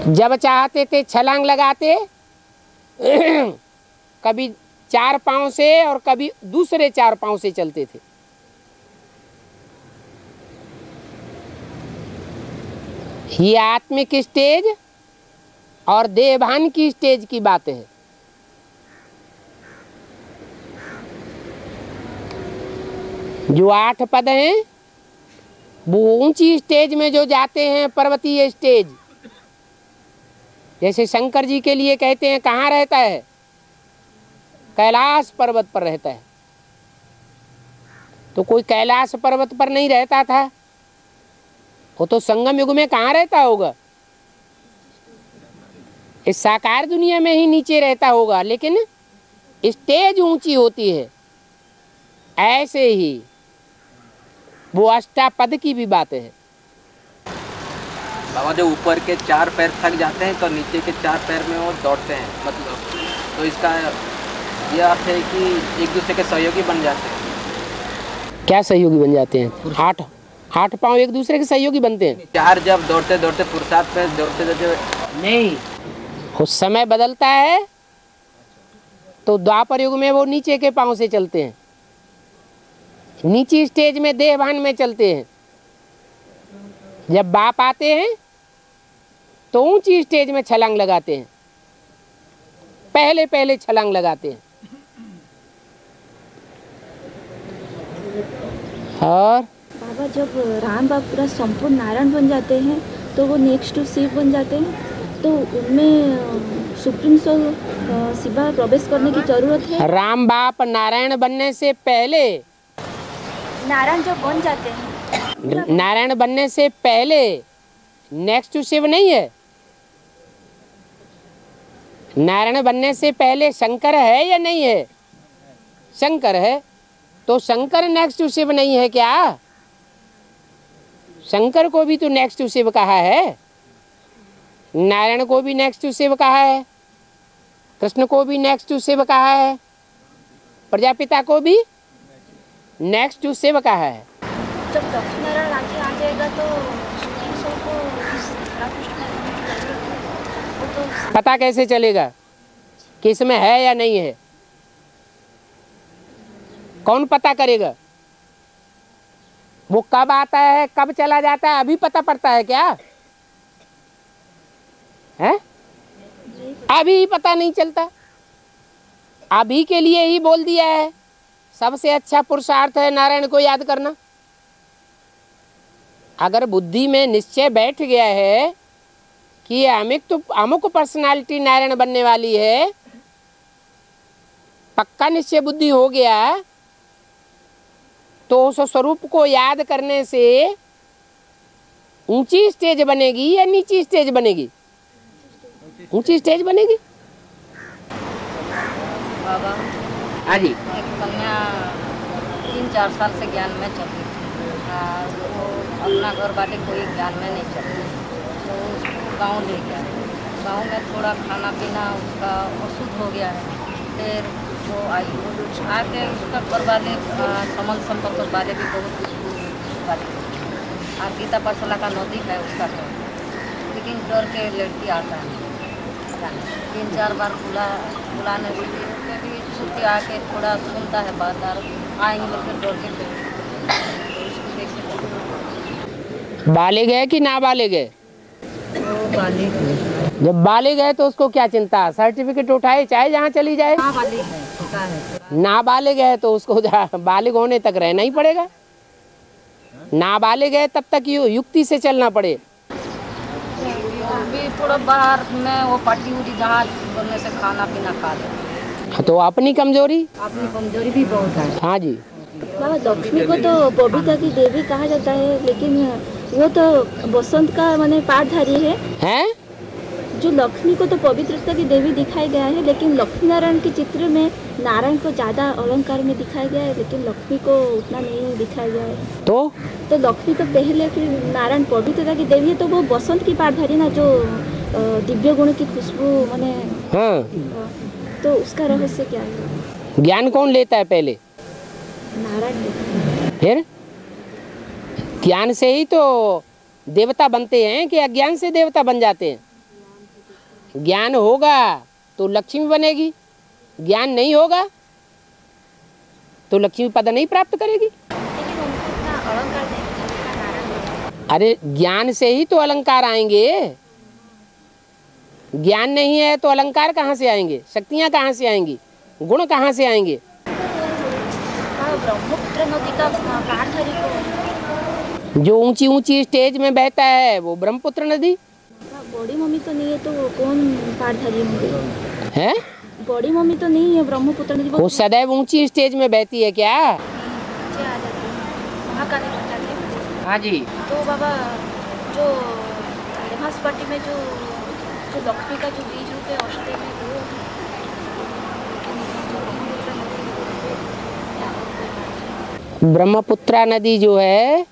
जब चाहते थे छलांग लगाते कभी 4 पांव से और कभी दूसरे 4 पांव से चलते थे। ये आत्मिक स्टेज और देवभान की स्टेज की बात है। जो 8 पद हैं वो ऊंची स्टेज में जो जाते हैं, पर्वतीय स्टेज। जैसे शंकर जी के लिए कहते हैं कहाँ रहता है? कैलाश पर्वत पर रहता है। तो कोई कैलाश पर्वत पर नहीं रहता था, वो तो संगम युग में कहाँ रहता होगा? इस साकार दुनिया में ही नीचे रहता होगा, लेकिन स्टेज ऊंची होती है। ऐसे ही वो अष्टापद की भी बात है। बाबा जो ऊपर के 4 पैर थक जाते हैं तो नीचे के 4 पैर में वो दौड़ते हैं, मतलब तो इसका यह अर्थ है कि एक दूसरे के सहयोगी बन जाते हैं। क्या सहयोगी बन जाते हैं? 8 पांव एक दूसरे के सहयोगी बनते हैं। 4 जब दौड़ते दौड़ते पुरुषार्थ में दौड़ते दौड़ते नहीं, उस समय बदलता है तो द्वापर युग में वो नीचे के पांव से चलते हैं, नीची स्टेज में देहभान में चलते हैं। जब बाप आते हैं तो ऊंची स्टेज में छलांग लगाते हैं, पहले पहले छलांग लगाते हैं। और बाबा जब राम बाप पूरा संपूर्ण नारायण बन जाते हैं तो वो नेक्स्ट टू शिव बन जाते हैं, तो उनमें सुप्रीम सोल शिवा प्रवेश करने की जरूरत है। राम बाप नारायण बनने से पहले, नारायण जब बन जाते हैं, नारायण बनने से पहले नेक्स्ट टू शिव नहीं है। नारायण बनने से पहले शंकर है या नहीं है? शंकर है। तो शंकर नेक्स्ट टू शिव नहीं है क्या? शंकर को भी तो नेक्स्ट टू शिव कहा है, नारायण को भी नेक्स्ट टू शिव कहा है, कृष्ण को भी नेक्स्ट टू शिव कहा है, प्रजापिता को भी नेक्स्ट टू शिव कहा है। जब लक्ष्मी नारायण आगे आ जाएगा तो सुप्रीम सोल को वो तो पता कैसे चलेगा कि इसमें है या नहीं है? कौन पता करेगा? वो कब आता है कब चला जाता है अभी पता पड़ता है क्या? है अभी पता नहीं चलता। अभी के लिए ही बोल दिया है सबसे अच्छा पुरुषार्थ है नारायण को याद करना। अगर बुद्धि में निश्चय बैठ गया है कि अमुक पर्सनालिटी नारायण बनने वाली है, पक्का निश्चय बुद्धि हो गया, तो उस स्वरूप को याद करने से ऊंची स्टेज बनेगी या नीची स्टेज बनेगी? ऊंची स्टेज बनेगी। बाबा हाँ जी। एक कन्या 3-4 साल से ज्ञान में चल रही थी, वो अपना घर वाले कोई ज्ञान में नहीं चल रही, तो उसको गाँव ले गया। गाँव में थोड़ा खाना पीना उसका अशुद्ध हो गया है। फिर वो आई आके उसका घर वाले संबंध संपर्क वाले भी बहुत वाले और गीता पाठशाला का नदी है उसका घर, लेकिन डर के लड़की आता है। 3-4 बार बुलाने से भी छुट्टी आके थोड़ा सुनता है बात, और आएंगे फिर डर के बालिग है कि नाबालिग है? बालिग है। जब बालिग है तो उसको क्या चिंता, सर्टिफिकेट उठाए चाहे जहाँ चली जाए। नाबालिग है तो उसको बालिग होने तक रहना ही पड़ेगा। नाबालिग है तब तक युक्ति से चलना पड़े। भी थोड़ा बाहर में वो पार्टी उटी जहाँ बोलने से खाना पीना खा ले, तो अपनी कमजोरी भी बहुत है। हाँ जी। बाबा लक्ष्मी को तो पवित्रता की देवी कहा जाता है, लेकिन वो तो बसंत का माने पाठधारी है। हैं? जो लक्ष्मी को तो पवित्रता की देवी दिखाई गया है, लेकिन लक्ष्मी नारायण के चित्र में नारायण को ज़्यादा अलंकार में दिखाया गया है, लेकिन लक्ष्मी को उतना नहीं दिखाया गया है। तो लक्ष्मी तो पहले, फिर नारायण पवित्रता की देवी है, तो वो बसंत की पाठधारी ना, जो दिव्य गुण की खुशबू माने। हाँ। तो उसका रहस्य क्या है? ज्ञान कौन लेता है पहले? नारायण। फिर ज्ञान से ही तो देवता बनते हैं कि अज्ञान से देवता बन जाते हैं? ज्ञान होगा तो लक्ष्मी बनेगी, ज्ञान नहीं होगा तो लक्ष्मी पद नहीं प्राप्त करेगी। अरे ज्ञान से ही तो अलंकार आएंगे, ज्ञान नहीं है तो अलंकार कहाँ से आएंगे, शक्तियाँ कहाँ से आएंगी, गुण कहाँ से आएंगे? ब्रह्मपुत्र नदी का पाठधारी को, जो ऊंची ऊंची स्टेज में बहता है वो ब्रह्मपुत्र नदी। बड़ी मम्मी तो नहीं है तो कौन पाठधारी होंगे? है बड़ी मम्मी तो नहीं है ब्रह्मपुत्र नदी, वो सदैव ऊंची स्टेज में बहती है क्या? हाँ जी। तो बाबा जो पार्टी में जो लक्ष्मी का जो बीज रूप है औषधि में, वो ब्रह्मपुत्रा नदी जो है,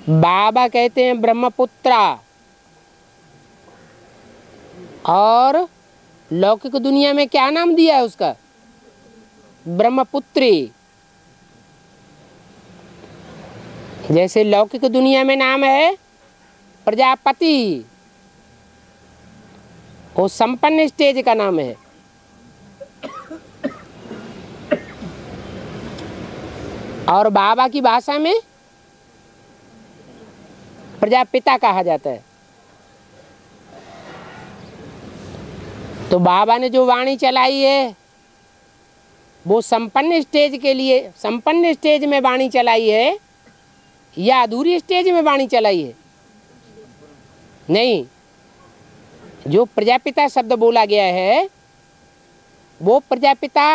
बाबा कहते हैं ब्रह्मपुत्रा, और लौकिक दुनिया में क्या नाम दिया है उसका? ब्रह्मपुत्री। जैसे लौकिक दुनिया में नाम है प्रजापति, वो संपन्न स्टेज का नाम है। और बाबा की भाषा में प्रजापिता कहा जाता है। तो बाबा ने जो वाणी चलाई है वो संपन्न स्टेज के लिए, संपन्न स्टेज में वाणी चलाई है या अधूरी स्टेज में वाणी चलाई है? नहीं, जो प्रजापिता शब्द बोला गया है वो प्रजापिता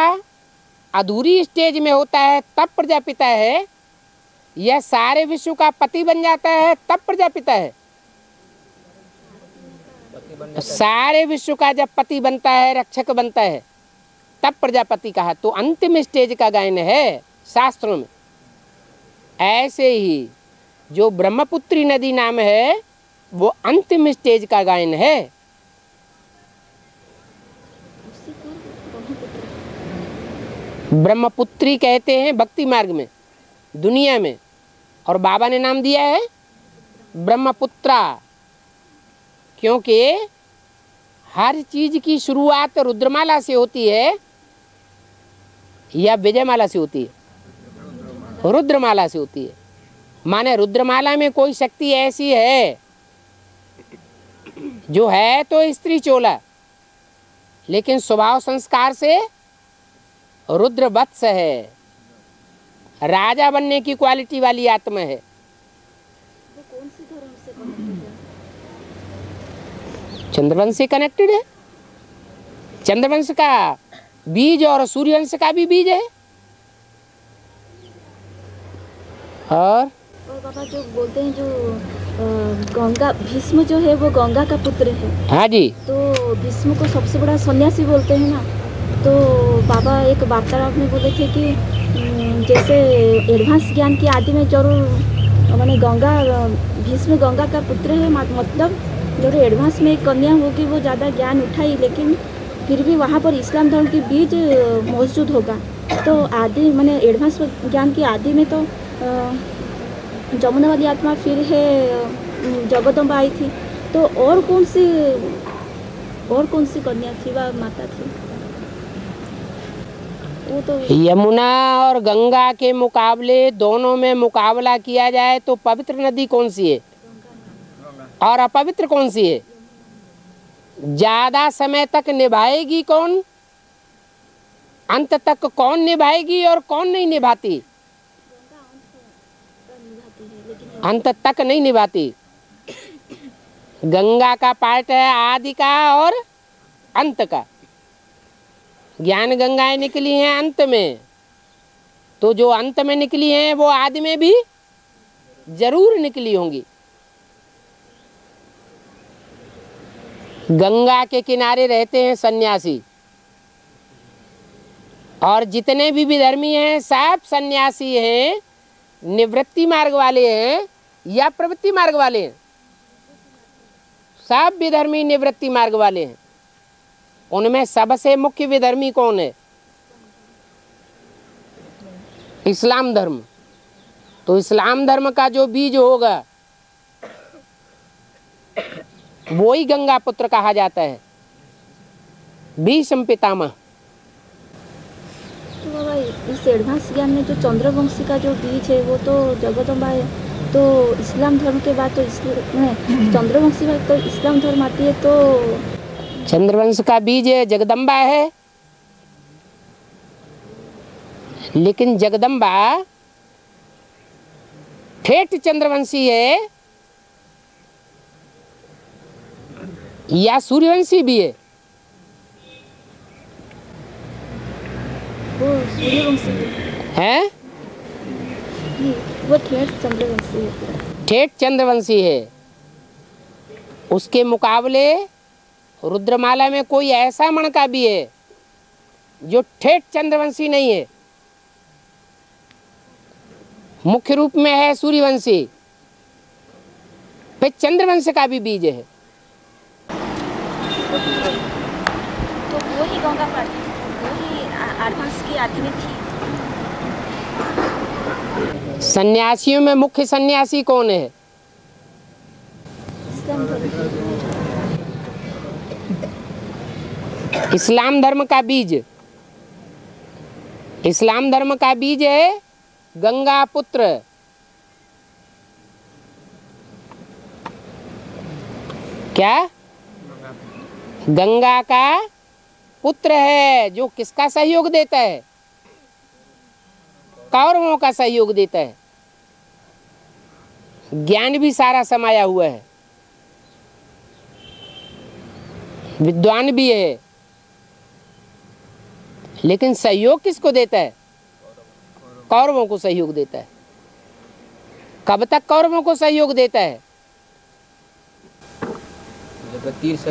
अधूरी स्टेज में होता है तब प्रजापिता है, यह सारे विश्व का पति बन जाता है तब प्रजापिता है? सारे विश्व का जब पति बनता है, रक्षक बनता है, तब प्रजापति कहा। तो अंतिम स्टेज का गायन है शास्त्रों में। ऐसे ही जो ब्रह्मपुत्री नदी नाम है वो अंतिम स्टेज का गायन है। ब्रह्मपुत्री कहते हैं भक्ति मार्ग में, दुनिया में, और बाबा ने नाम दिया है ब्रह्मपुत्रा, क्योंकि हर चीज की शुरुआत रुद्रमाला से होती है या विजयमाला से होती है? रुद्रमाला से होती है। माने रुद्रमाला में कोई शक्ति ऐसी है जो है तो स्त्री चोला, लेकिन स्वभाव संस्कार से रुद्र वत्स है, राजा बनने की क्वालिटी वाली आत्मा है। कौन सी धर्म से कनेक्टेड है? चंद्रवंश से कनेक्टेड है। चंद्रवंश का बीज और सूर्यवंश का भी बीज है। और बाबा जो बोलते हैं जो गंगा, भीष्म जो है वो गंगा का पुत्र है। हाँ जी। तो भीष्म को सबसे बड़ा सन्यासी बोलते हैं ना। तो बाबा एक वार्तालाप में बोले थे कि जैसे एडवांस ज्ञान की आदि में जरूर माने गंगा, भीष्म गंगा का पुत्र है, मतलब जो एडवांस में एक कन्या होगी वो ज़्यादा ज्ञान उठाई, लेकिन फिर भी वहाँ पर इस्लाम धर्म की बीज मौजूद होगा। तो आदि माने एडवांस ज्ञान की आदि में तो जमुना वाली आत्मा, फिर है जगदम्बा आई थी। तो और कौन सी कन्या थी व माता थी? वो तो यमुना और गंगा के मुकाबले दोनों में मुकाबला किया जाए तो पवित्र नदी कौन सी है और अपवित्र कौन सी है? ज्यादा समय तक निभाएगी कौन, अंत तक कौन निभाएगी और कौन नहीं निभाती? अंत तक नहीं निभाती। गंगा का पार्ट है आदि का और अंत का। ज्ञान गंगाएं निकली हैं अंत में, तो जो अंत में निकली हैं वो आदि में भी जरूर निकली होंगी। गंगा के किनारे रहते हैं सन्यासी, और जितने भी विधर्मी हैं सब सन्यासी हैं, निवृत्ति मार्ग वाले हैं या प्रवृत्ति मार्ग वाले हैं। सब विधर्मी निवृत्ति मार्ग वाले हैं। उनमें सबसे मुख्य विधर्मी कौन है? इस्लाम धर्म। तो इस्लाम धर्म का जो बीज होगा वो ही गंगा पुत्र कहा जाता है, भीष्म पितामह। तो बाबा इस एडवांस ज्ञान में जो चंद्रवंशी का जो बीज है वो तो जगदम्बा है। तो इस्लाम धर्म के बाद तो चंद्रवंशी में तो इस्लाम धर्म आती है। तो चंद्रवंश का बीज जगदम्बा है, लेकिन जगदम्बा ठेठ चंद्रवंशी है या सूर्यवंशी भी है? वो सूर्यवंशी है, वो ठेठ चंद्रवंशी है। ठेठ चंद्रवंशी है। उसके मुकाबले रुद्रमाला में कोई ऐसा मणका भी है जो ठेठ चंद्रवंशी नहीं है, मुख्य रूप में है सूर्यवंशी, फिर चंद्रवंश का भी बीज है। तो वो ही गंगा पार्ट, वो ही एडवांस की आदि में थी। सन्यासियों में मुख्य सन्यासी कौन है? इस्लाम धर्म का बीज, इस्लाम धर्म का बीज है गंगा पुत्र। क्या? गंगा का पुत्र है, जो किसका सहयोग देता है? कौरवों का सहयोग देता है। ज्ञान भी सारा समाया हुआ है, विद्वान भी है, लेकिन सहयोग किसको देता है? कौरवों को सहयोग देता है। कब तक कौरवों को सहयोग देता है? जब तीर से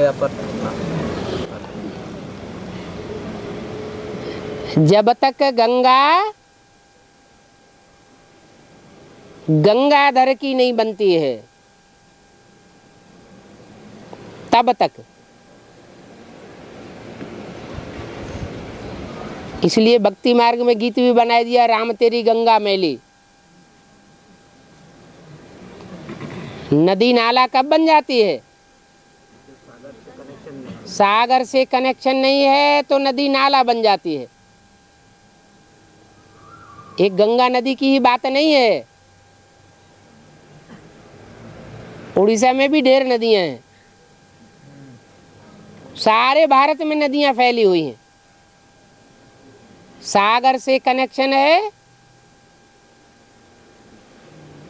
जब तक गंगाधर की नहीं बनती है तब तक। इसलिए भक्ति मार्ग में गीत भी बना दिया, राम तेरी गंगा मैली। नदी नाला कब बन जाती है? सागर से कनेक्शन नहीं है तो नदी नाला बन जाती है। एक गंगा नदी की ही बात नहीं है, उड़ीसा में भी ढेर नदियां हैं, सारे भारत में नदियां फैली हुई हैं। सागर से कनेक्शन है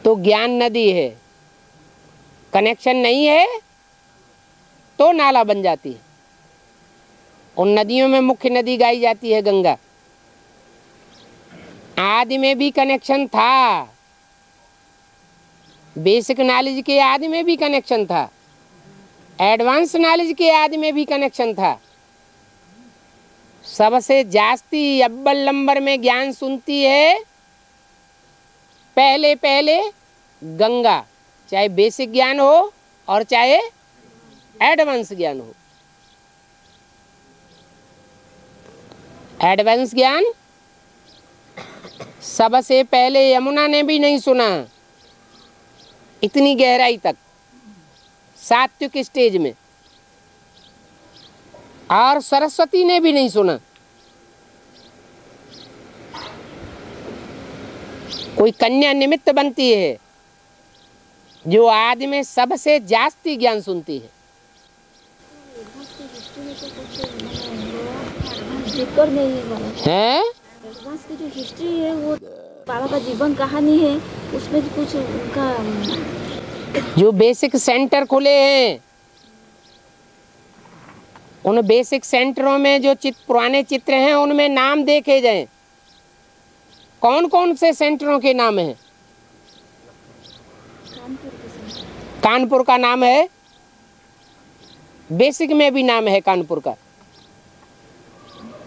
तो ज्ञान नदी है, कनेक्शन नहीं है तो नाला बन जाती है। उन नदियों में मुख्य नदी गाई जाती है गंगा। आदि में भी कनेक्शन था, बेसिक नॉलेज के आदि में भी कनेक्शन था, एडवांस नॉलेज के आदि में भी कनेक्शन था। सबसे जास्ती अव्वल नंबर में ज्ञान सुनती है पहले पहले गंगा, चाहे बेसिक ज्ञान हो और चाहे एडवांस ज्ञान हो। एडवांस ज्ञान सबसे पहले यमुना ने भी नहीं सुना, इतनी गहराई तक, सात्विक स्टेज में, और सरस्वती ने भी नहीं सुना। कोई कन्या निमित्त बनती है जो आदि में सबसे जास्ती ज्ञान सुनती है। हैं? एडवांस की जो हिस्ट्री है वो बाबा का जीवन कहानी है, उसमें कुछ उनका जो बेसिक सेंटर खुले हैं, उन बेसिक सेंटरों में जो पुराने चित्र हैं उनमें नाम देखे जाएं। कौन कौन से सेंटरों के नाम हैं? कानपुर का नाम है, बेसिक में भी नाम है कानपुर का।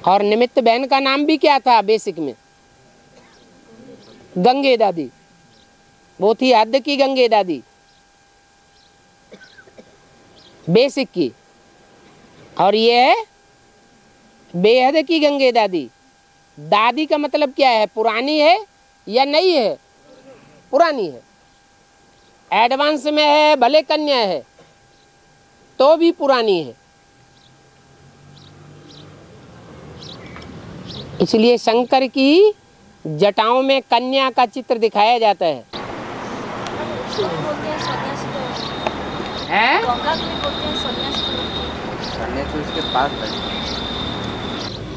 और निमित्त बहन का नाम भी क्या था बेसिक में? गंगे दादी। वो थी हद की गंगे दादी, बेसिक की। और ये है बेहद की गंगे दादी। दादी का मतलब क्या है? पुरानी है या नई है? पुरानी है। एडवांस में है, भले कन्या है तो भी पुरानी है। इसलिए शंकर की जटाओं में कन्या का चित्र दिखाया जाता है।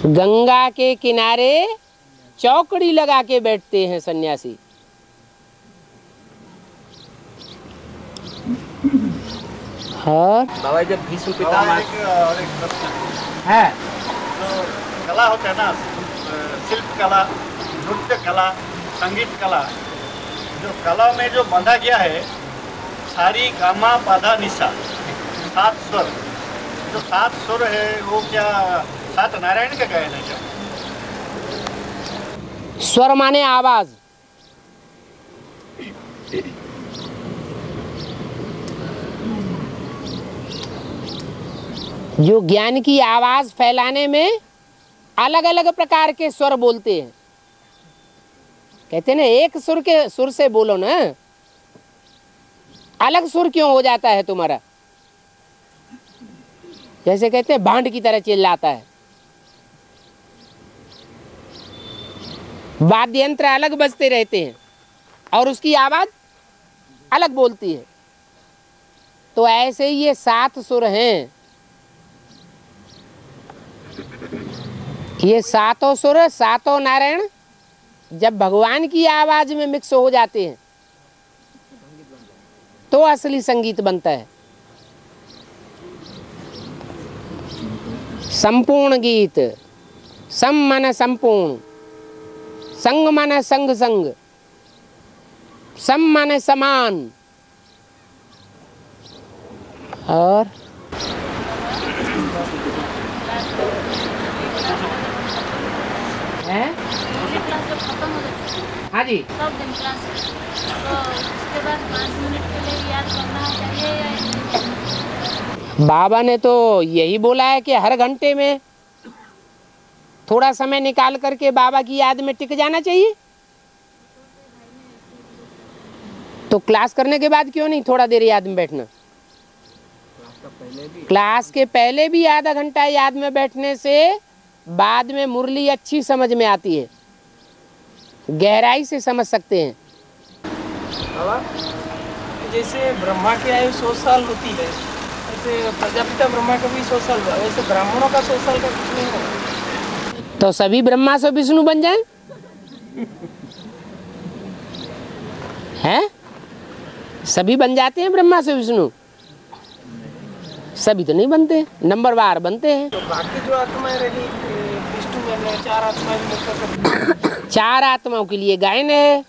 गंगा के किनारे चौकड़ी लगा के बैठते हैं सन्यासी। और बाबा जब भीष्म पितामह है तो कला होता है ना, शिल्प कला, नृत्य कला, संगीत कला, जो कला में जो बांधा गया है सारी गामा पाधा निशा, 7 स्वर। जो 7 स्वर है वो क्या 7 नारायण का गायन है क्या? स्वर माने आवाज। जो ज्ञान की आवाज फैलाने में अलग अलग प्रकार के स्वर बोलते हैं। कहते हैं ना, एक सुर से बोलो ना, अलग सुर क्यों हो जाता है तुम्हारा? जैसे कहते हैं भांड की तरह चिल्लाता है। वाद्य यंत्र अलग बजते रहते हैं और उसकी आवाज अलग बोलती है। तो ऐसे ही ये 7 सुर हैं, ये 7 सुर 7 नारायण जब भगवान की आवाज में मिक्स हो जाते हैं तो असली संगीत बनता है। संपूर्ण गीत, सम मन संपूर्ण, संग मन संग संग, सम मन समान। और है हाँ जी, सब दिन क्लास तो उसके बाद 5 मिनट के लिए याद करना चाहिए या बाबा ने तो यही बोला है कि हर घंटे में थोड़ा समय निकाल करके बाबा की याद में टिक जाना चाहिए। तो क्लास करने के बाद क्यों नहीं थोड़ा देर याद में बैठना? क्लास के पहले भी आधा घंटा याद में बैठने से बाद में मुरली अच्छी समझ में आती है, गहराई से समझ सकते हैं। जैसे ब्रह्मा की आयु 100 साल होती है, ऐसे प्रजापिता ब्रह्मा का भी 100 साल हुआ, वैसे ब्राह्मणों का 100 साल का कुछ नहीं होगा। तो सभी ब्रह्मा से विष्णु बन जाएं? हैं? सभी बन जाते हैं ब्रह्मा से विष्णु? सभी तो नहीं बनते, नंबरवार बनते हैं। तो बाकी जो आत्माएं रही विष्णु में 4 आत्माएं मिलकर 4 आत्माओं के लिए गायन है,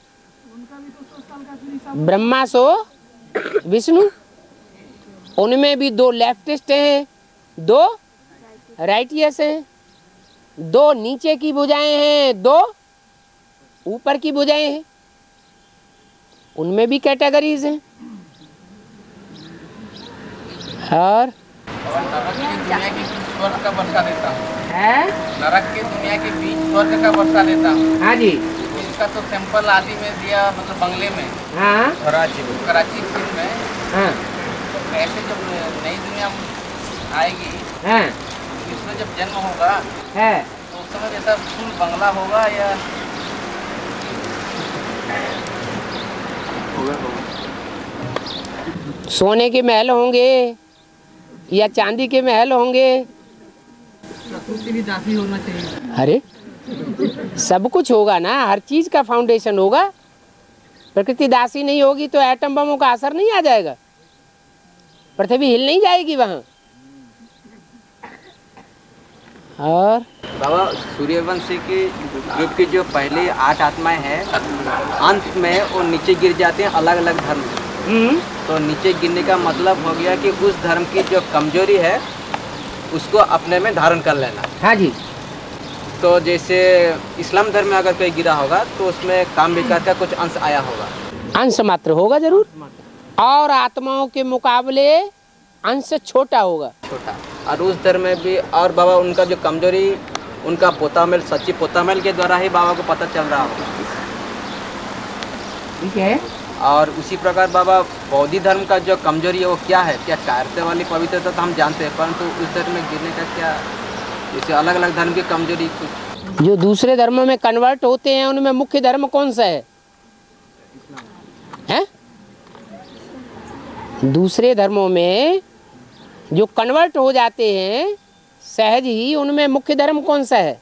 ब्रह्मा सो विष्णु। उनमें भी 2 लेफ्टिस्ट हैं, 2 राइटियस हैं, 2 नीचे की भुजाएं हैं, 2 ऊपर की भुजाएं हैं। उनमें भी कैटेगरीज हैं। और नरक की दुनिया के बीच स्वर्ग का वर्षा देता हूँ। है नरक की दुनिया के बीच स्वर्ग का वर्षा देता हूँ। हाँ जी, इसका तो सैंपल आदि में दिया, मतलब बंगले में, हाँ कराची फिल्म में। हाँ तो ऐसे जब नई दुनिया आएगी, हाँ इसमें जब जन्म होगा है तो उस समय जैसा फुल बंगला होगा या सोने के महल होंगे या चांदी के महल होंगे? प्रकृति भी दासी होना चाहिए। अरे सब कुछ होगा ना, हर चीज का फाउंडेशन होगा। प्रकृति दासी नहीं होगी तो एटम बमों का असर नहीं आ जाएगा, पृथ्वी हिल नहीं जाएगी वहां। और बाबा सूर्यवंशी की ग्रुप की जो पहले 8 आत्माएं हैं, अंत में वो नीचे गिर जाते हैं अलग अलग धर्म से। तो नीचे गिरने का मतलब हो गया कि उस धर्म की जो कमजोरी है उसको अपने में धारण कर लेना। हाँ जी, तो जैसे इस्लाम धर्म में अगर कोई गिरा होगा तो उसमें काम विकार का कुछ अंश आया होगा, अंश मात्र होगा जरूर, और आत्माओं के मुकाबले अंश छोटा होगा, छोटा। और उस धर्म में भी और बाबा उनका जो कमजोरी, उनका पोतामेल, सच्ची पोतामेल के द्वारा ही बाबा को पता चल रहा होगा। ठीक है। और उसी प्रकार बाबा बौद्ध धर्म का जो कमजोरी है वो क्या है? क्या कायरते वाली पवित्रता तो हम जानते हैं, परंतु उस धर्म में गिरने का क्या, जैसे अलग अलग धर्म की कमजोरी कुछ। जो दूसरे धर्मों में कन्वर्ट होते हैं उनमें मुख्य धर्म कौन सा है? हैं? दूसरे धर्मों में जो कन्वर्ट हो जाते हैं सहज ही, उनमें मुख्य धर्म कौन सा है?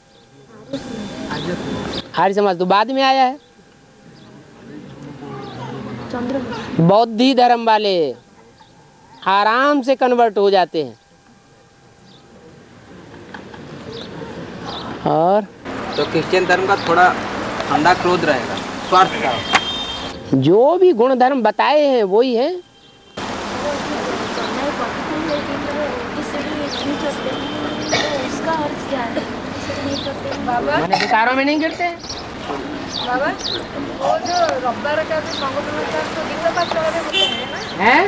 आर्य समाज तो बाद में आया है। बौद्धी धर्म वाले आराम से कन्वर्ट हो जाते हैं। और तो क्रिश्चियन धर्म का थोड़ा ठंडा क्रोध रहेगा, स्वार्थ का। जो भी गुण धर्म बताए हैं वही है। मैंने विकारों में नहीं गिरते बाबा, वो जो रविवार का जो संगठन क्लास तो गीता पाठशाला में होता है ना, हैं?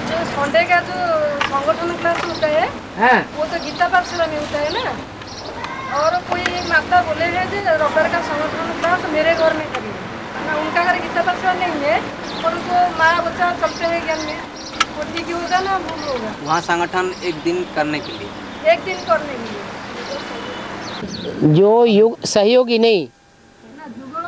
जो संडे का जो संगठन क्लास होता है हैं? वो तो गीता पाठशाला में होता है ना। और कोई माता बोले है जो रविवार का संगठन क्लास मेरे घर में करिए ना, उनका घर गीता पाठशाला नहीं है और उनको माँ बच्चा चलते हैं ज्ञान में, वो ठीक होगा ना भूल होगा? वहाँ संगठन एक दिन करने के लिए, एक दिन करने के लिए जो युग सहयोगी नहीं,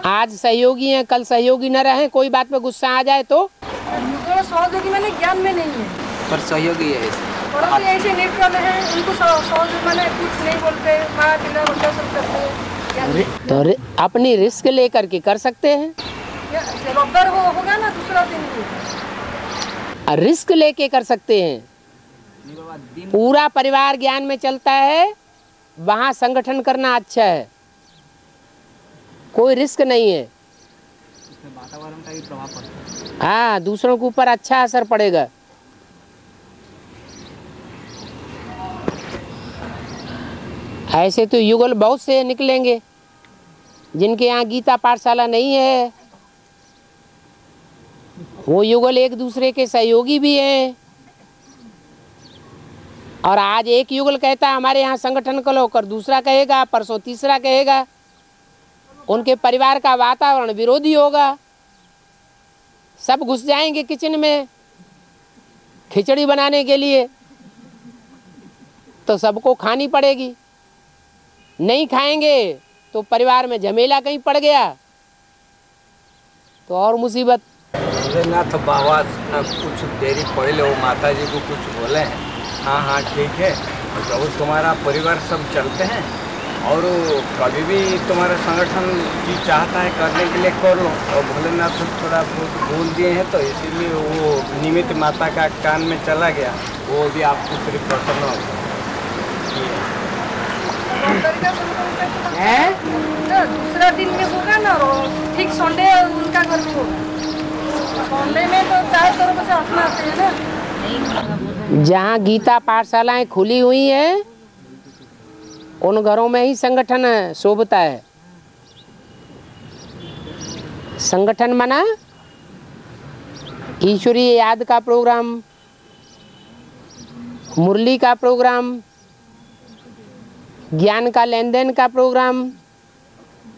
आज सहयोगी हैं, कल सहयोगी न रहे, कोई बात पे गुस्सा आ जाए तो सहयोगी मैंने ज्ञान में नहीं है, पर सहयोगी है। परंतु ऐसे न्यूट्रल हैं, उनको सहयोगी मैंने कुछ नहीं बोलते, माँ पिला बच्चा सब करते हैं। तो अपनी रिस्क लेकर के कर सकते हैं। रविवार होगा ना दूसरा दिन भी रिस्क लेके कर सकते हैं। पूरा परिवार ज्ञान में चलता है, वहाँ संगठन करना अच्छा है, कोई रिस्क नहीं है। वातावरण का भी प्रभाव पड़ता है। हाँ, दूसरों के ऊपर अच्छा असर पड़ेगा। ऐसे तो युगल बहुत से निकलेंगे जिनके यहाँ गीता पाठशाला नहीं है, वो युगल एक दूसरे के सहयोगी भी हैं। और आज एक युगल कहता है हमारे यहाँ संगठन करो, कर दूसरा कहेगा, परसों तीसरा कहेगा, उनके परिवार का वातावरण विरोधी होगा। सब घुस जाएंगे किचन में खिचड़ी बनाने के लिए, तो सबको खानी पड़ेगी। नहीं खाएंगे तो परिवार में झमेला कहीं पड़ गया तो और मुसीबत। भोलेनाथ बाबा कुछ देरी पहले वो माता जी को कुछ बोले हैं, हाँ हाँ ठीक है, प्रभु तुम्हारा परिवार सब चलते हैं और कभी भी तुम्हारा संगठन की चाहता है करने के लिए कर लो। और भोलेनाथ थोड़ा बहुत बोल दिए हैं तो इसीलिए वो निमित्त माता का कान में चला गया, वो भी आपको फिर प्रसन्न हो। दूसरा दिन में होगा ना, ठीक संडे उनका घर में होगा। संडे में तो चार तरफ से अपना आते हैं ना। जहाँ गीता पाठशालाएं खुली हुई हैं उन घरों में ही संगठन शोभता है। संगठन माना ईश्वरीय याद का प्रोग्राम, मुरली का प्रोग्राम, ज्ञान का लेन देन का प्रोग्राम,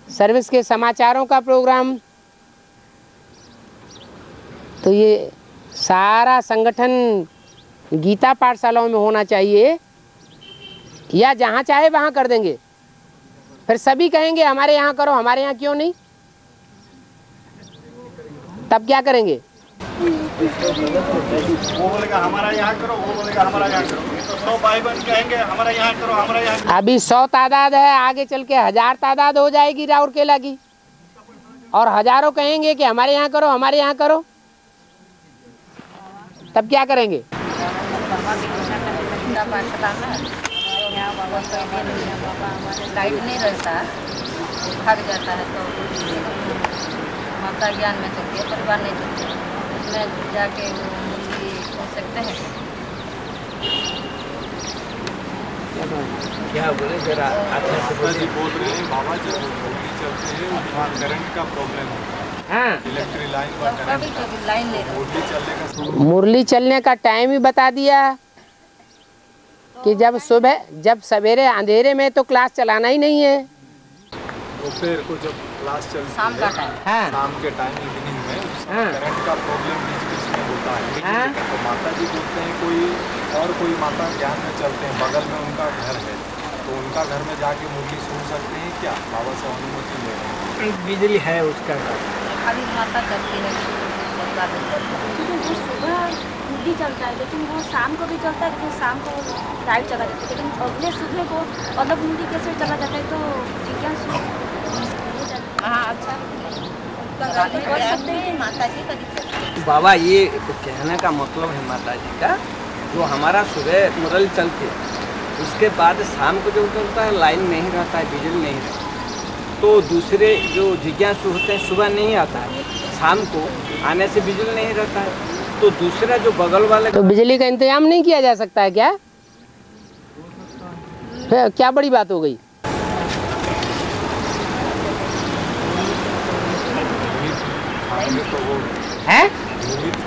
सर्विस के समाचारों का प्रोग्राम। तो ये सारा संगठन गीता पाठशालाओं में होना चाहिए, या जहाँ चाहे वहाँ कर देंगे। फिर सभी कहेंगे हमारे यहाँ करो, हमारे यहाँ क्यों नहीं, तब क्या करेंगे? वो बोलेगा हमारा यहाँ करो, वो बोलेगा हमारा यहाँ करो, तो 100 भाई बहन कहेंगे हमारा यहाँ करो, हमारा यहाँ करो। अभी 100 तादाद है, आगे चल के 1000 तादाद हो जाएगी राउरकेला की, और हजारों कहेंगे कि हमारे यहाँ करो, हमारे यहाँ करो, तब क्या करेंगे? गाइड नहीं रहता, भाग जाता है तो माता ज्ञान में चलती है, परिवार नहीं चलती है, उसमें जाके वो मुर्गी हो सकते हैं। क्या बोले जरा अच्छा से बोल रहे हैं बाबा जी, मुरली चलते हैं वहाँ करंट का प्रॉब्लम है, इलेक्ट्रिक लाइन मुरली चलने का मुरली चलने का टाइम ही बता दिया कि जब सुबह, जब सवेरे अंधेरे में तो क्लास चलाना ही नहीं है। दोपहर को जब क्लास चलती शाम का टाइम, हाँ, शाम के टाइम इवनिंग में करंट का प्रॉब्लम बीच में होता है। तो माता जी बोलते हैं कोई माता ज्ञान में चलते हैं, बगल में उनका घर है, तो उनका घर में जाके मुरली सुन सकते हैं क्या? बाबा से अनुमति ले रहे हैं। बिजली है उसका घर, खाली माता चलती है। सुबह मुरली चलता है, लेकिन वो शाम को भी चलता है, लेकिन शाम को लाइट चला जाता है, लेकिन अगले सुबह को अलग मुरली कैसे चला जाता है? तो जिज्ञासु हाँ, अच्छा कर सकते हैं माता जी का। बाबा ये कहने का मतलब है माता जी का, जो हमारा सुबह मुरली चलती है, उसके बाद शाम को जो चलता है लाइन नहीं रहता है, बिजली नहीं रहता, तो दूसरे जो जिज्ञासु होते हैं सुबह नहीं आता है, शाम को आने से बिजली नहीं रहता है, तो दूसरा जो बगल वाले तो बिजली का इंतजाम नहीं किया जा सकता है क्या? फिर क्या बड़ी बात हो गई? है?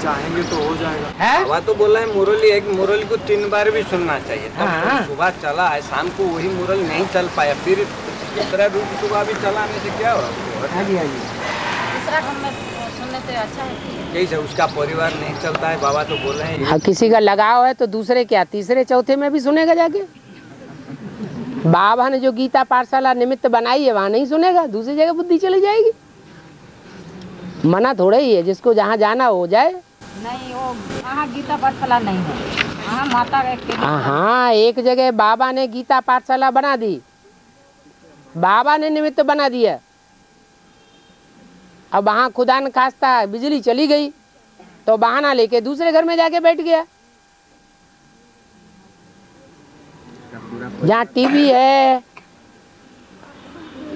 चाहेंगे तो हो जाएगा। बाबा तो बोला है मुरली, एक मुरली को 3 बार भी सुनना चाहिए, तब सुबह चला है, शाम को वही मुरली नहीं चल पाया, फिर दूसरा रूप सुबह भी चलाने से क्या होगा? दूसरा ढंग में सुनने से अच्छा है। कैसे उसका परिवार नहीं चलता है, बाबा तो बोले हैं। हाँ, किसी का लगाव है तो दूसरे क्या तीसरे चौथे में भी सुनेगा जाके। बाबा ने जो गीता पाठशाला निमित्त बनाई है वहाँ नहीं सुनेगा, दूसरी जगह बुद्धि चली जाएगी। मना थोड़ा ही है, जिसको जहाँ जाना हो जाए। नहीं, वो वहाँ गीता पाठशाला नहीं है, वहाँ माता के। हाँ, एक जगह बाबा ने गीता पाठशाला बना दी, बाबा ने निमित्त बना दिया। अब वहाँ खुदा न खास्ता बिजली चली गई तो बहाना लेके दूसरे घर में जाके बैठ गया। जहाँ टीवी है,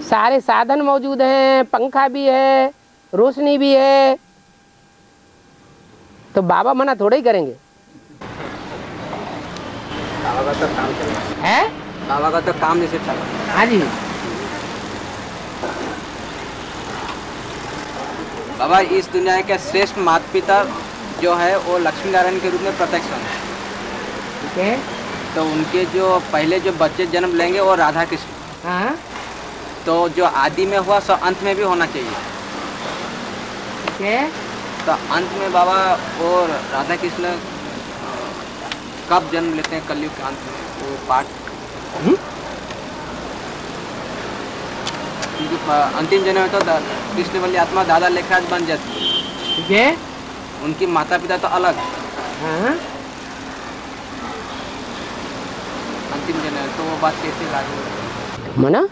सारे साधन मौजूद हैं, पंखा भी है, रोशनी भी है, तो बाबा मना थोड़े ही करेंगे। बाबा का तो काम है, बाबा का तो काम जैसे चला। हाँ जी। बाबा, इस दुनिया के श्रेष्ठ माता पिता जो है वो लक्ष्मी नारायण के रूप में प्रत्यक्ष हैं। ठीक है। तो उनके जो पहले जो बच्चे जन्म लेंगे वो राधा कृष्ण। हाँ। तो जो आदि में हुआ सो अंत में भी होना चाहिए। ठीक है। तो अंत में बाबा वो राधा कृष्ण कब जन्म लेते हैं कलयुग के अंत में, वो पाठ क्योंकि अंतिम जन्म में तो कृष्ण वाली आत्मा दादा लेखराज बन जाती है। ठीक है। उनकी माता पिता तो अलग। हाँ। अंतिम जन्म तो वो बात कैसे लागू? मना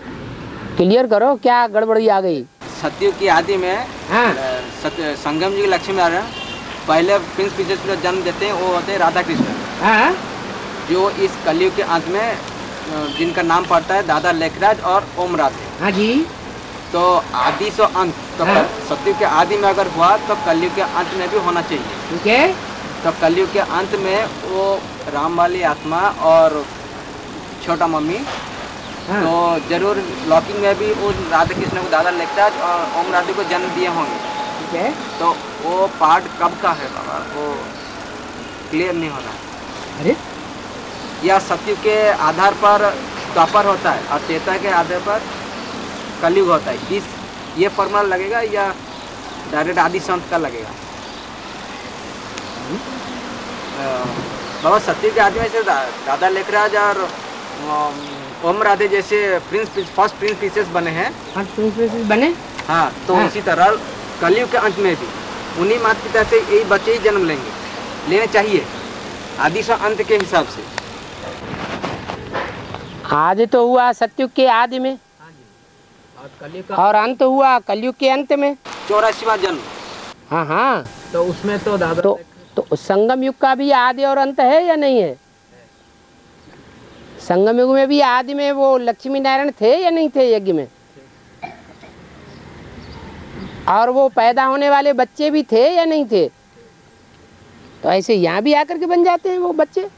क्लियर करो, क्या गड़बड़ी आ गई? सतयुग की आदि में हाँ। संगम जी लक्ष्मी नारायण पहले प्रिंस प्रिंसेस को जन्म देते हैं, वो होते हैं राधा कृष्ण। हाँ। जो इस कलयुग के अंत में जिनका नाम पड़ता है दादा लेखराज और ओम राधे। हाँ जी। तो आदि से अंत, तो हाँ। सतयुग के आदि में अगर हुआ तो कलयुग के अंत में भी होना चाहिए। ठीक है। तो कलयुग के अंत में वो राम वाली आत्मा और छोटा मम्मी, हाँ। तो जरूर लौकिंग में भी वो राधा कृष्ण को दादा लेखराज और ओम राधे को जन्म दिए होंगे। ठीक है। तो वो पार्ट कब का है बाबा, वो क्लियर नहीं हो रहा। अरे या सत्य के आधार पर द्वापर होता है और त्रेता के आधार पर कलयुग होता है, इस ये फॉर्मूला लगेगा या डायरेक्ट आदि संत का लगेगा? बाबा, सत्य के आदि में से दादा लेखराज और ओम राधे जैसे फर्स्ट प्रिंस प्रिंसेस बने हैं। फर्स्ट प्रिंस प्रिंसेस बने। हाँ, तो हाँ। उसी तरह कलयुग के अंत में भी उन्हीं माता पिता से यही बच्चे ही जन्म लेने चाहिए आदि से अंत के हिसाब से। आदि तो हुआ सतयुग के आदि में, और कलयुग का और अंत हुआ कलयुग के अंत में, 84वां जन्म। हाँ हाँ। तो उसमें तो दादा तो संगम युग का भी आदि और अंत है या नहीं है? संगम युग में भी आदि में वो लक्ष्मी नारायण थे या नहीं थे यज्ञ में? और वो पैदा होने वाले बच्चे भी थे या नहीं थे? तो ऐसे यहाँ भी आकर के बन जाते हैं वो बच्चे।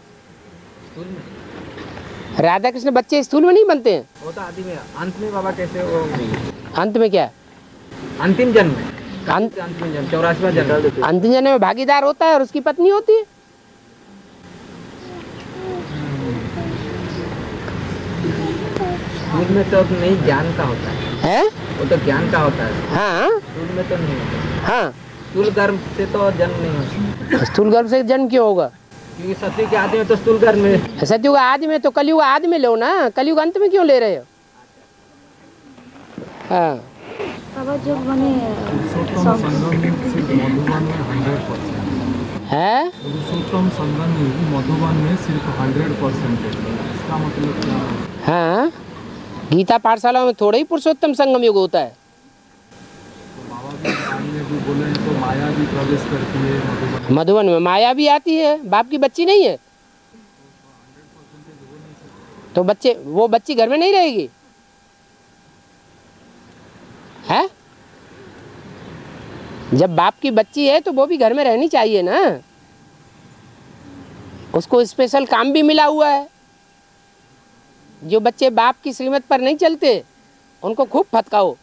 राधा कृष्ण बच्चे स्थूल में नहीं बनते हैं। वो तो आदि में, अंत में बाबा कैसे वो? अंत में क्या? अंतिम जन्म में। अंतिम जन्म 84वां जन्म। अंतिम जन्म में भागीदार होता है और उसकी पत्नी होती है। स्कूल में तो नहीं ज्ञान का होता है, वो तो ज्ञान का होता है। हाँ। स्कूल में तो नहीं होता। हाँ। स्थूल गर्भ से तो जन्म नहीं होता। स्थूल गर्भ से जन्म क्यों होगा? क्योंकि सतयुग के आदि में तो स्थूल गर्भ में। सतयुग आदि में तो कलयुग आदि में लो ना, कलयुग अंत में क्यों ले रहे हो? हाँ। बाबा जब मैंने पुरुषोत्तम संगम सिर्फ मधुबन में 100% है। पुरुषोत्तम संगम मधुबन में सिर्फ 100% है। इसका मतलब क्या है? हाँ, गीता पाठशाला में थोड़ा ही पुरुषोत्तम संगम युग होता है। तो बाबा भी बोले तो माया भी प्रवेश करती है मधुबन में। माया भी आती है, बाप की बच्ची नहीं है तो वो बच्ची घर में नहीं रहेगी है? जब बाप की बच्ची है तो वो भी घर में रहनी चाहिए ना, उसको स्पेशल काम भी मिला हुआ है। जो बच्चे बाप की श्रीमत पर नहीं चलते उनको खूब फटकाओ।